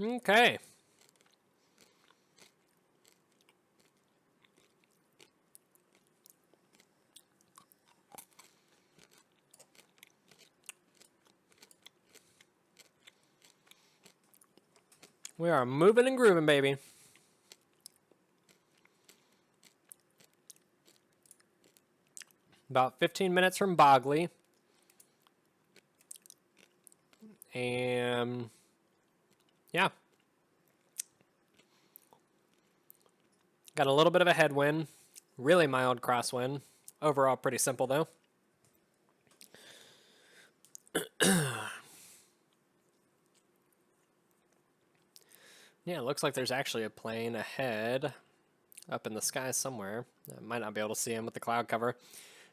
Okay. We are moving and grooving, baby. About 15 minutes from Bogley. And yeah. Got a little bit of a headwind. Really mild crosswind. Overall pretty simple though. Yeah, it looks like there's actually a plane ahead up in the sky somewhere. I might not be able to see him with the cloud cover.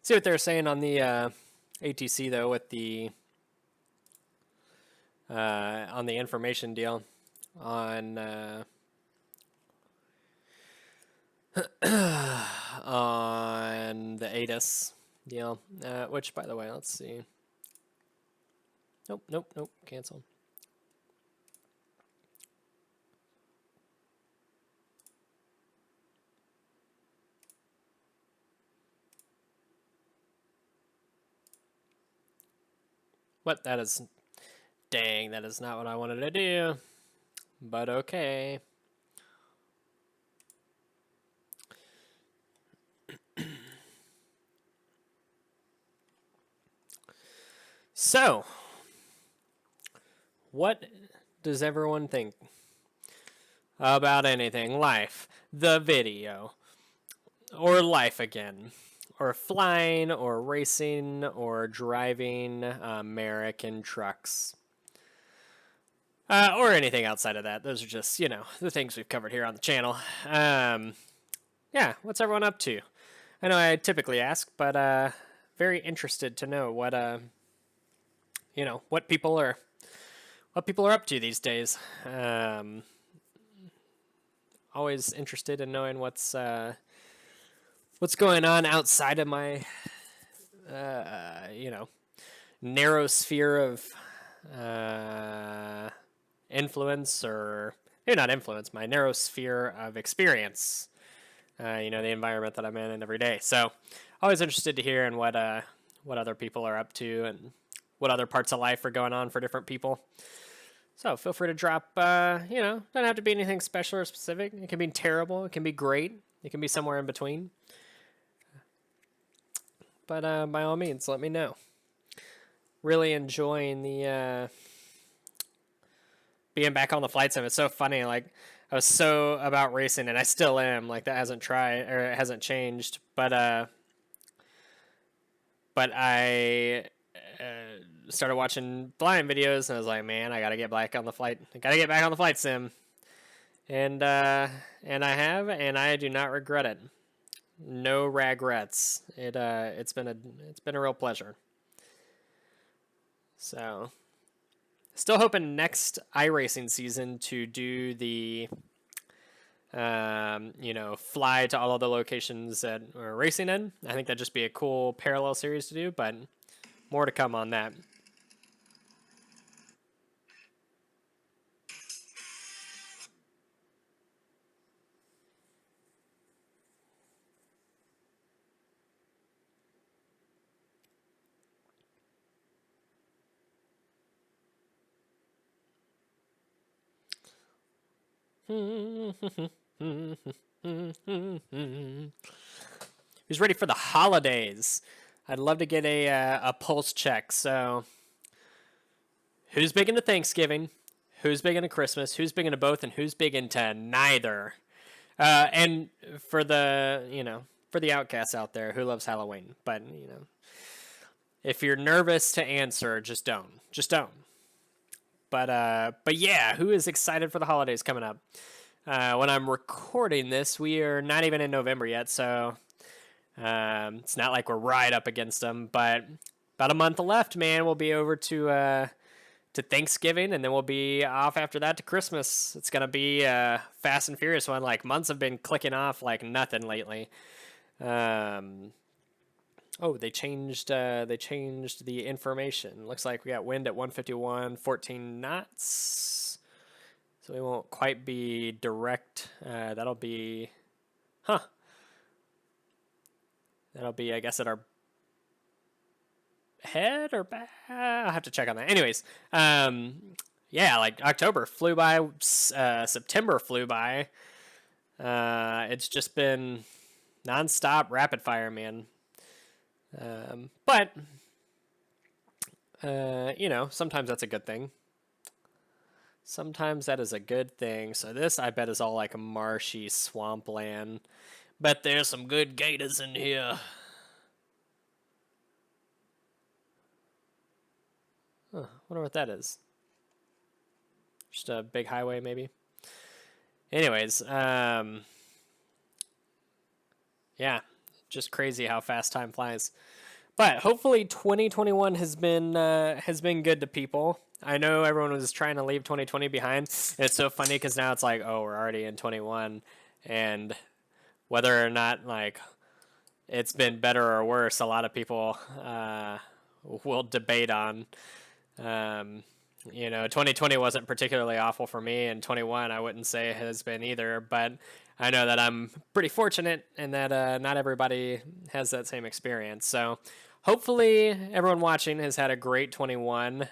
See what they're saying on the ATC though with the on the information deal on on the ATIS deal. Which, by the way, let's see. Nope, cancel. What? That is... Dang, that is not what I wanted to do. But okay. So, what does everyone think about anything? Life, the video, or life again, or flying, or racing, or driving American trucks, or anything outside of that. Those are just, you know, the things we've covered here on the channel. Yeah, what's everyone up to? I know I typically ask, but very interested to know what you know, what people are up to these days. Always interested in knowing what's going on outside of my you know, narrow sphere of influence, or maybe not influence, my narrow sphere of experience. You know, the environment that I'm in every day. So always interested to hear in what other people are up to and what other parts of life are going on for different people. So feel free to drop, you know, doesn't have to be anything special or specific. It can be terrible. It can be great. It can be somewhere in between. But by all means, let me know. Really enjoying the being back on the flight sim. It's so funny. Like, I was so about racing, and I still am. Like, that hasn't changed. But I started watching flying videos, and I was like, man, I gotta get back on the flight. I gotta get back on the flight sim. And I have, and I do not regret it. No regrets. It's been a real pleasure. So, still hoping next iRacing season to do the you know, fly to all of the locations that we're racing in. I think that'd just be a cool parallel series to do, but more to come on that. Who's ready for the holidays? I'd love to get a pulse check. So, who's big into Thanksgiving? Who's big into Christmas? Who's big into both? And who's big into neither? And for the, you know, for the outcasts out there, who loves Halloween? But, you know, if you're nervous to answer, just don't. Just don't. But yeah, who is excited for the holidays coming up? When I'm recording this, we are not even in November yet, so it's not like we're right up against them. But about a month left, man. We'll be over to Thanksgiving, and then we'll be off after that to Christmas. It's gonna be a fast and furious one. Like, months have been clicking off like nothing lately. Oh, they changed the information. Looks like we got wind at 151, 14 knots. So we won't quite be direct. That'll be, That'll be, I guess, at our head or back. I'll have to check on that. Anyways, yeah, like October flew by, September flew by. It's just been nonstop rapid fire, man. But you know, sometimes that's a good thing. Sometimes that is a good thing. So this, I bet, is all like a marshy swampland. Bet there's some good gators in here. Huh, wonder what that is. Just a big highway, maybe. Anyways, yeah, just crazy how fast time flies. But hopefully 2021 has been good to people. I know everyone was trying to leave 2020 behind. It's so funny because now it's like, oh, we're already in 21, and whether or not like it's been better or worse, a lot of people will debate on. You know, 2020 wasn't particularly awful for me, and 21 I wouldn't say has been either, but I know that I'm pretty fortunate and that not everybody has that same experience. So hopefully everyone watching has had a great 21,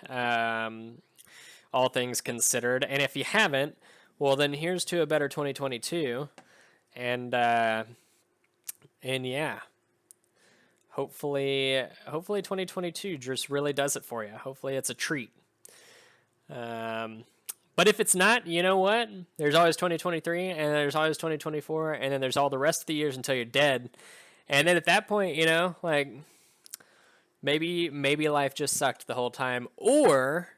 all things considered. And if you haven't, well, then here's to a better 2022. And yeah, hopefully 2022 just really does it for you. Hopefully it's a treat. But if it's not, you know what? There's always 2023, and there's always 2024, and then there's all the rest of the years until you're dead. And then at that point, like maybe life just sucked the whole time, or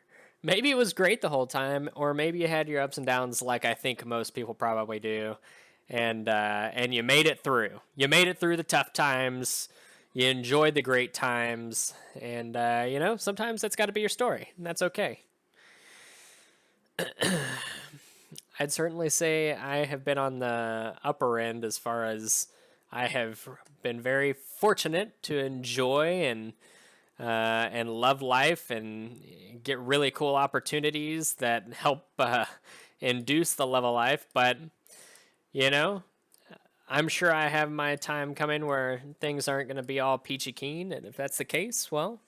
maybe it was great the whole time, or maybe you had your ups and downs, like I think most people probably do, and you made it through. You made it through the tough times. You enjoyed the great times, and sometimes that's got to be your story, and that's okay. I'd certainly say I have been on the upper end as far as I have been very fortunate to enjoy and love life and get really cool opportunities that help induce the love of life. But I'm sure I have my time coming where things aren't going to be all peachy keen, and if that's the case, well,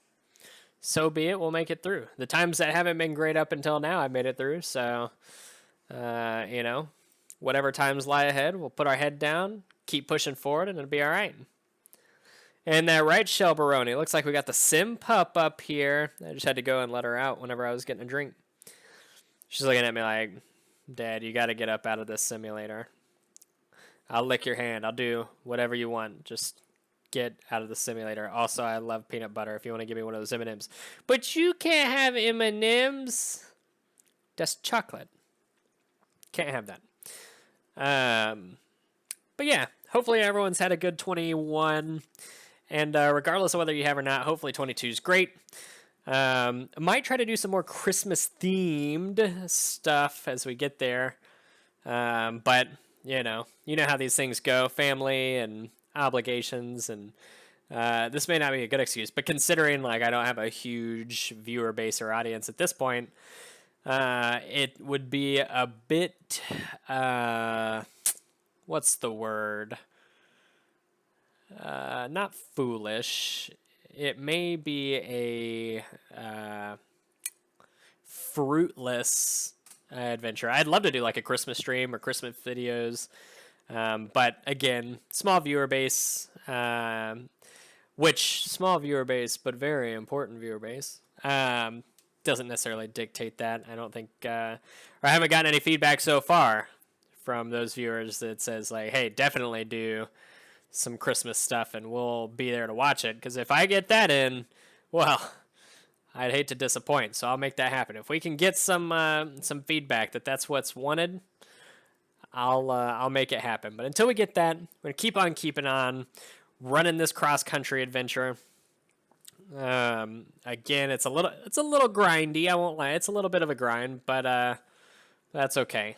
so be it. We'll make it through. The times that haven't been great up until now, I've made it through. So, whatever times lie ahead, we'll put our head down, keep pushing forward, and it'll be all right. And that right, Shell Baroni. Looks like we got the Sim Pup up here. I just had to go and let her out whenever I was getting a drink. She's looking at me like, Dad, you got to get up out of this simulator. I'll lick your hand. I'll do whatever you want. Just get out of the simulator. Also, I love peanut butter if you want to give me one of those M&Ms. But you can't have M&Ms. That's chocolate. Can't have that. But yeah, hopefully everyone's had a good 21. And regardless of whether you have or not, hopefully 22 is great. I might try to do some more Christmas-themed stuff as we get there. But, you know how these things go. Family and obligations, and this may not be a good excuse, but considering like I don't have a huge viewer base or audience at this point, it would be a bit what's the word, not foolish, it may be a fruitless adventure. I'd love to do like a Christmas stream or Christmas videos. But again, small viewer base, which small viewer base, but very important viewer base, doesn't necessarily dictate that. I don't think, or I haven't gotten any feedback so far from those viewers that says like, hey, definitely do some Christmas stuff and we'll be there to watch it. Because if I get that in, well, I'd hate to disappoint. So I'll make that happen. If we can get some feedback that that's what's wanted, I'll make it happen. But until we get that, we're gonna keep on keeping on running this cross country adventure. Again, it's a little grindy. I won't lie, it's a little bit of a grind, but that's okay.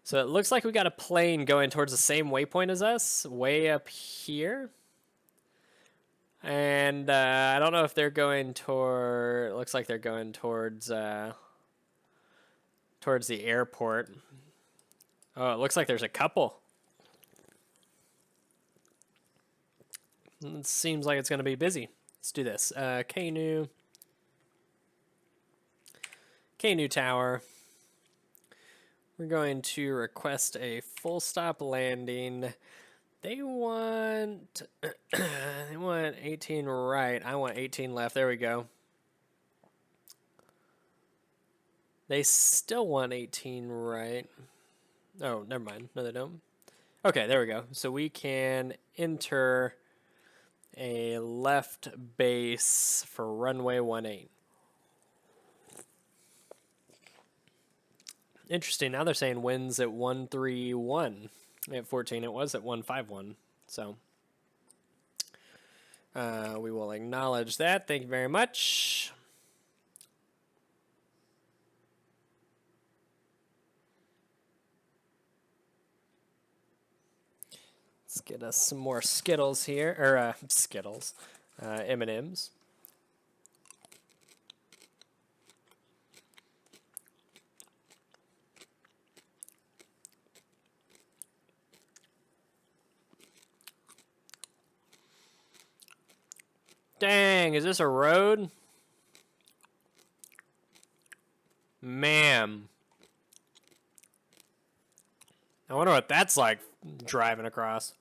So it looks like we got a plane going towards the same waypoint as us, way up here. And I don't know if they're going toward. It looks like they're going towards the airport. Oh, it looks like there's a couple. It seems like it's going to be busy. Let's do this. K-New Tower. We're going to request a full stop landing. They want 18 right. I want 18 left. There we go. They still want 18 right. Oh, never mind. No, they don't. Okay, there we go. So we can enter a left base for runway 18. Interesting. Now they're saying winds at 131. At 14, it was at 151. So we will acknowledge that. Thank you very much. Let's get us some more Skittles here, or Skittles, M&Ms. Dang, is this a road? Man. I wonder what that's like driving across.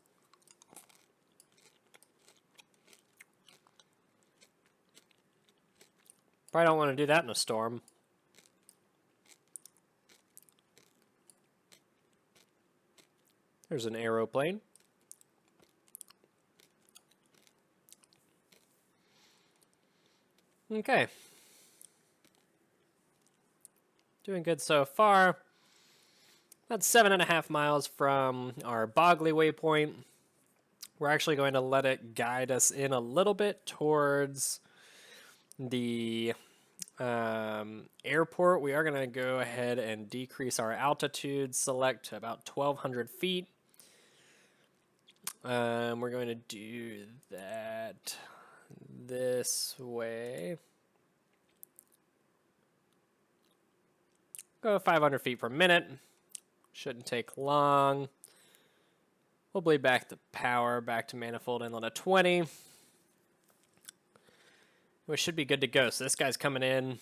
Probably don't want to do that in a storm. There's an aeroplane. Okay. Doing good so far. That's 7.5 miles from our Bogley waypoint. We're actually going to let it guide us in a little bit towards the airport. We are going to go ahead and decrease our altitude, select to about 1,200 feet. We're going to do that this way. Go 500 feet per minute. Shouldn't take long. We'll bleed back the power, back to manifold inlet of 20. We should be good to go. So this guy's coming in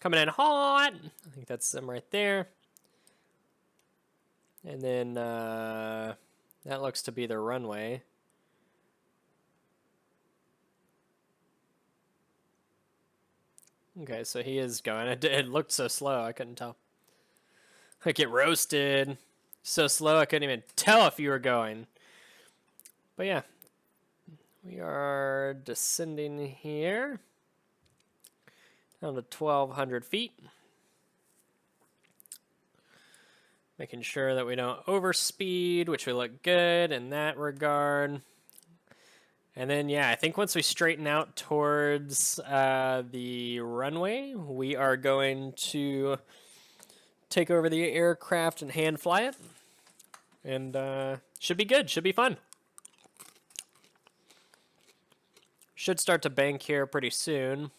hot. I think that's them right there. And then that looks to be the runway. Okay, so he is going. It looked so slow, I couldn't tell. I get roasted. So slow, I couldn't even tell if you were going. But yeah, we are descending here down to 1,200 feet. Making sure that we don't overspeed, which we look good in that regard. And then, yeah, I think once we straighten out towards the runway, we are going to take over the aircraft and hand fly it. And should be good. Should be fun. Should start to bank here pretty soon.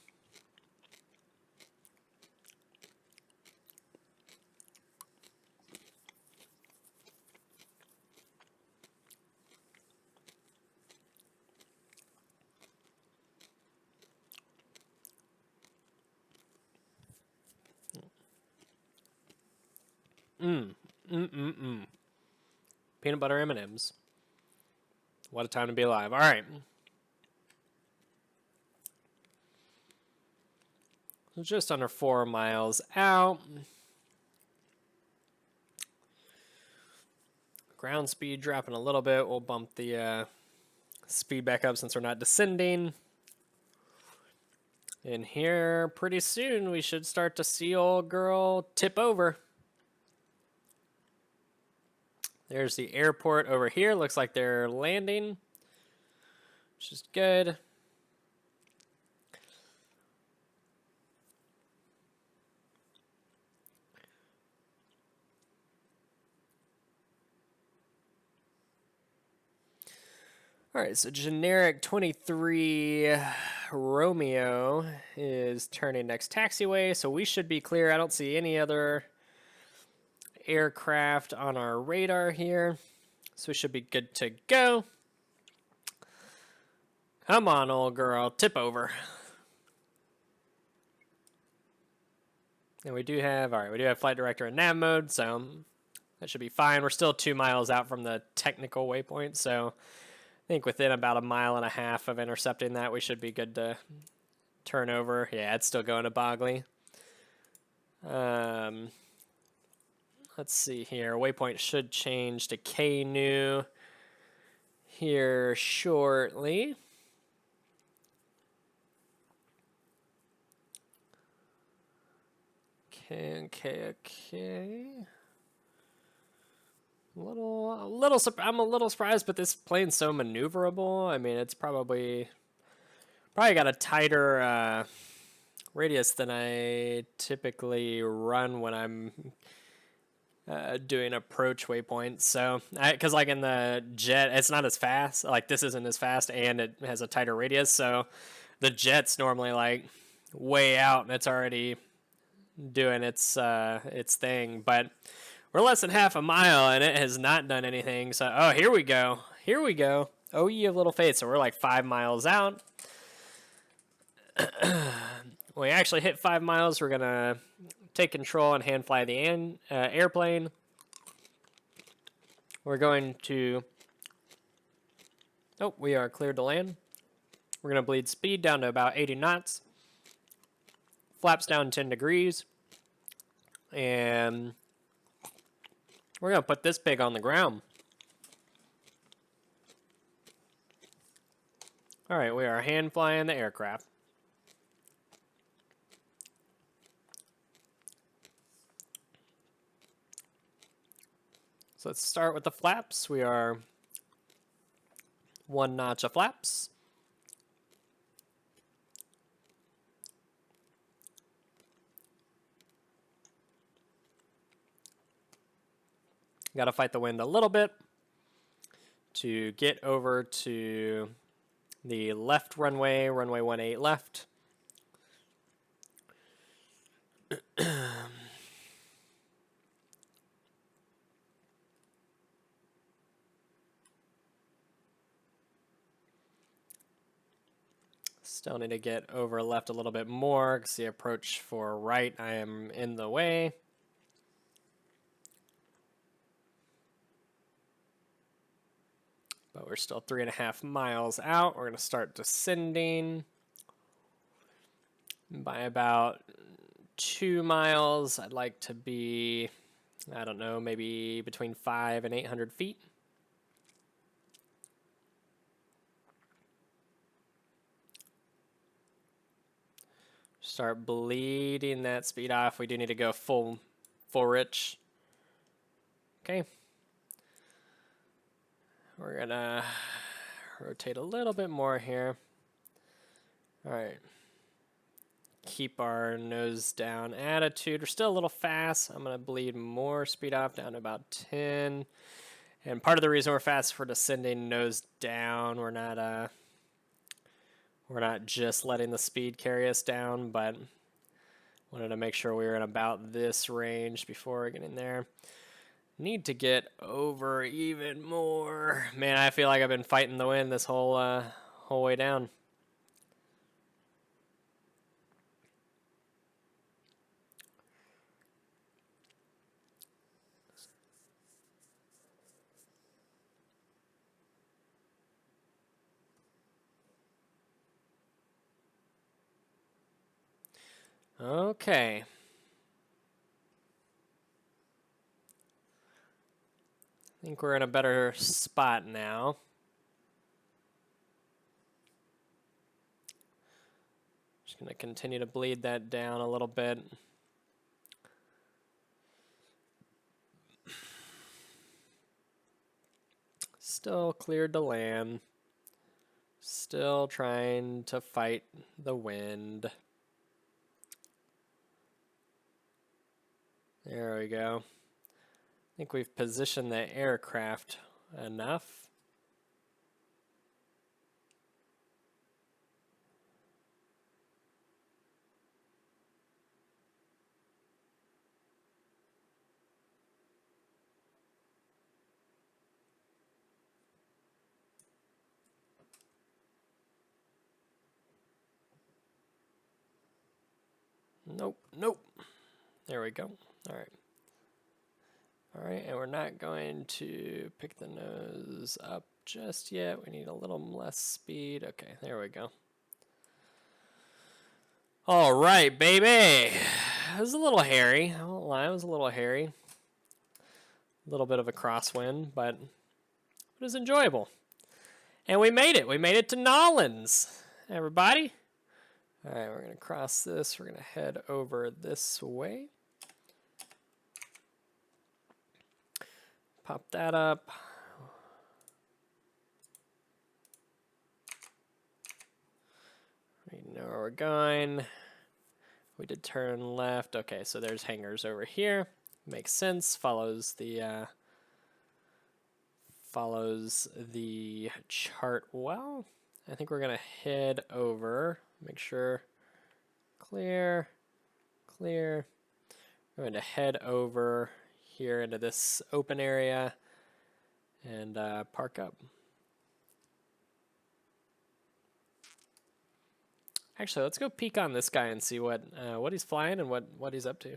Peanut butter M&Ms. What a time to be alive. All right. So just under 4 miles out. Ground speed dropping a little bit. We'll bump the speed back up since we're not descending. And here, pretty soon, we should start to see old girl tip over. There's the airport over here. Looks like they're landing, which is good. All right, so generic 23 Romeo is turning next taxiway, so we should be clear. I don't see any other aircraft on our radar here, so we should be good to go. Come on, old girl, tip over. And we do have, all right, we do have flight director in nav mode, so that should be fine. We're still 2 miles out from the technical waypoint, so I think within about 1.5 miles of intercepting that, we should be good to turn over. Yeah, it's still going to Bogley. Let's see here. Waypoint should change to K-New here shortly. Okay. I'm a little surprised, but this plane's so maneuverable. I mean, it's probably got a tighter radius than I typically run when I'm doing approach waypoints. So, because like in the jet, it's not as fast. Like this isn't as fast, and it has a tighter radius. So, the jet's normally like way out, and it's already doing its thing. But we're less than half a mile, and it has not done anything. So, oh, here we go. Oh, ye of little faith. So we're like 5 miles out. When we actually hit 5 miles, we're going to take control and hand fly the airplane. We're going to... Oh, we are cleared to land. We're going to bleed speed down to about 80 knots. Flaps down 10 degrees. And we're going to put this pig on the ground. All right, we are hand flying the aircraft. So let's start with the flaps. We are 1 notch of flaps. Got to fight the wind a little bit to get over to the left runway, runway 18 left. Still need to get over left a little bit more because the approach for right, I am in the way. But we're still 3.5 miles out. We're going to start descending by about 2 miles. I'd like to be, I don't know, maybe between 500 and 800 feet. Start bleeding that speed off. We do need to go full rich. Okay. We're gonna rotate a little bit more here. All right. Keep our nose down attitude. We're still a little fast. I'm gonna bleed more speed off down to about 10. And part of the reason we're fast is we're descending nose down. We're not just letting the speed carry us down, but wanted to make sure we were in about this range before getting there. Need to get over even more. Man, I feel like I've been fighting the wind this whole way down. Okay. I think we're in a better spot now. Just going to continue to bleed that down a little bit. Still cleared to land. Still trying to fight the wind. There we go. I think we've positioned the aircraft enough. Nope, nope. There we go. All right. All right, and we're not going to pick the nose up just yet. We need a little less speed. Okay, there we go. All right, baby. It was a little hairy. I won't lie, it was a little hairy. A little bit of a crosswind, but it was enjoyable. And we made it. We made it to Nolans, everybody. All right, we're going to cross this. We're going to head over this way. Pop that up. We know where we're going. We did turn left. Okay, so there's hangars over here. Makes sense. Follows the chart well. I think we're gonna head over. Make sure clear, clear. We're going to head over here into this open area and park up. Actually, let's go peek on this guy and see what he's flying and what he's up to.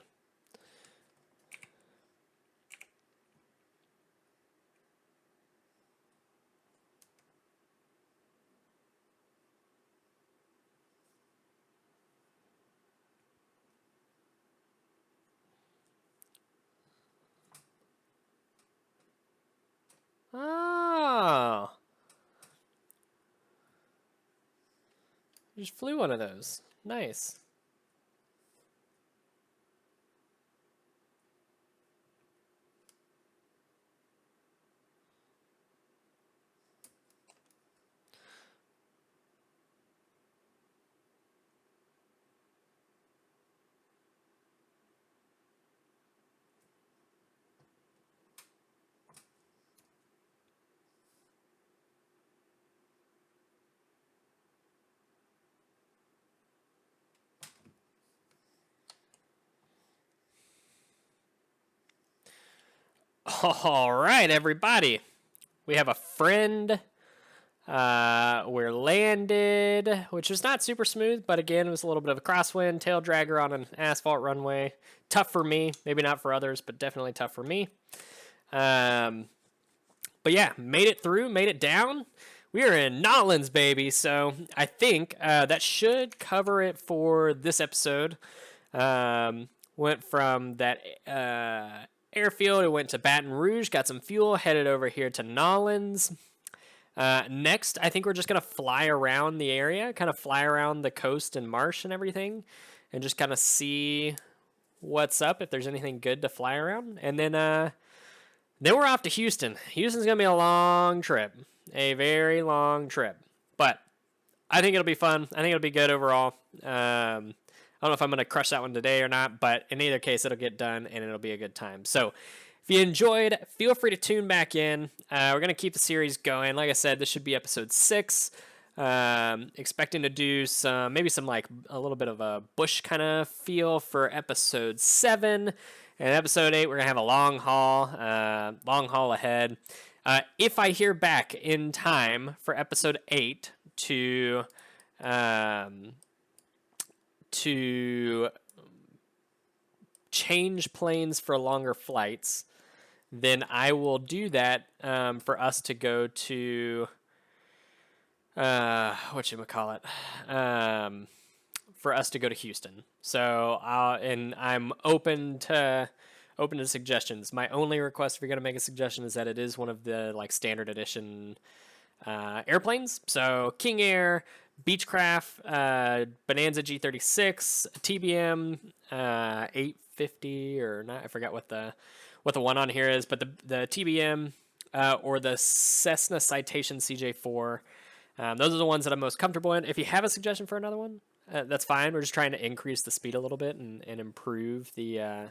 Oh, just flew one of those. Nice. All right, everybody. We have a friend. We're landed, which was not super smooth, but again, it was a little bit of a crosswind, tail dragger on an asphalt runway. Tough for me, maybe not for others, but definitely tough for me. But yeah, made it through, made it down. We are in Nolens, baby, so I think that should cover it for this episode. Went from that airfield, it went to Baton Rouge, got some fuel, headed over here to Nolens. Next, I think we're just going to fly around the area, kind of fly around the coast and marsh and everything, and just kind of see what's up, if there's anything good to fly around. And then we're off to Houston. Houston's going to be a long trip, a very long trip. But I think it'll be fun. I think it'll be good overall. I don't know if I'm going to crush that one today or not, but in either case, it'll get done and it'll be a good time. So if you enjoyed, feel free to tune back in. We're going to keep the series going. Like I said, this should be episode 6. Expecting to do maybe some like a little bit of a bush kind of feel for episode 7. And episode 8, we're going to have a long haul ahead. If I hear back in time for episode 8 to change planes for longer flights, then I will do that for us to go to whatchamacallit, for us to go to Houston. So and I'm open to suggestions. My only request if you're going to make a suggestion is that it is one of the like standard edition airplanes. So King Air, Beechcraft, Bonanza G36, TBM 850 or not, I forgot what the one on here is, but the TBM or the Cessna Citation CJ4. Those are the ones that I'm most comfortable in. If you have a suggestion for another one, that's fine. We're just trying to increase the speed a little bit and improve the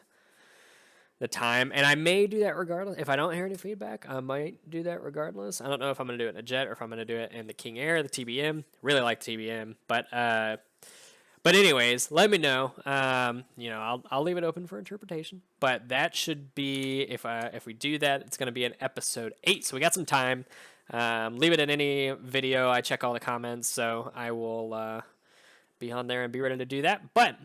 time. And I may do that regardless. If I don't hear any feedback, I might do that regardless. I don't know if I'm going to do it in a jet or if I'm going to do it in the King Air, the TBM. Really like the TBM. But anyways, let me know. I'll leave it open for interpretation. But that should be, if we do that, it's going to be in episode 8. So we got some time. Leave it in any video. I check all the comments, so I will be on there and be ready to do that. But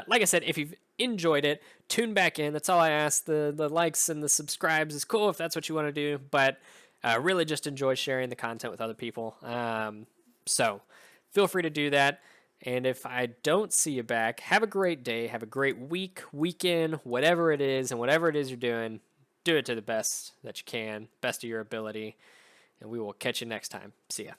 like I said, if you've enjoyed it, tune back in. That's all I ask. The likes and the subscribes is cool if that's what you want to do, but really just enjoy sharing the content with other people. So feel free to do that. And if I don't see you back, have a great day, have a great week, weekend, whatever it is, and whatever it is you're doing, do it to the best that you can, best of your ability, and we will catch you next time. See ya.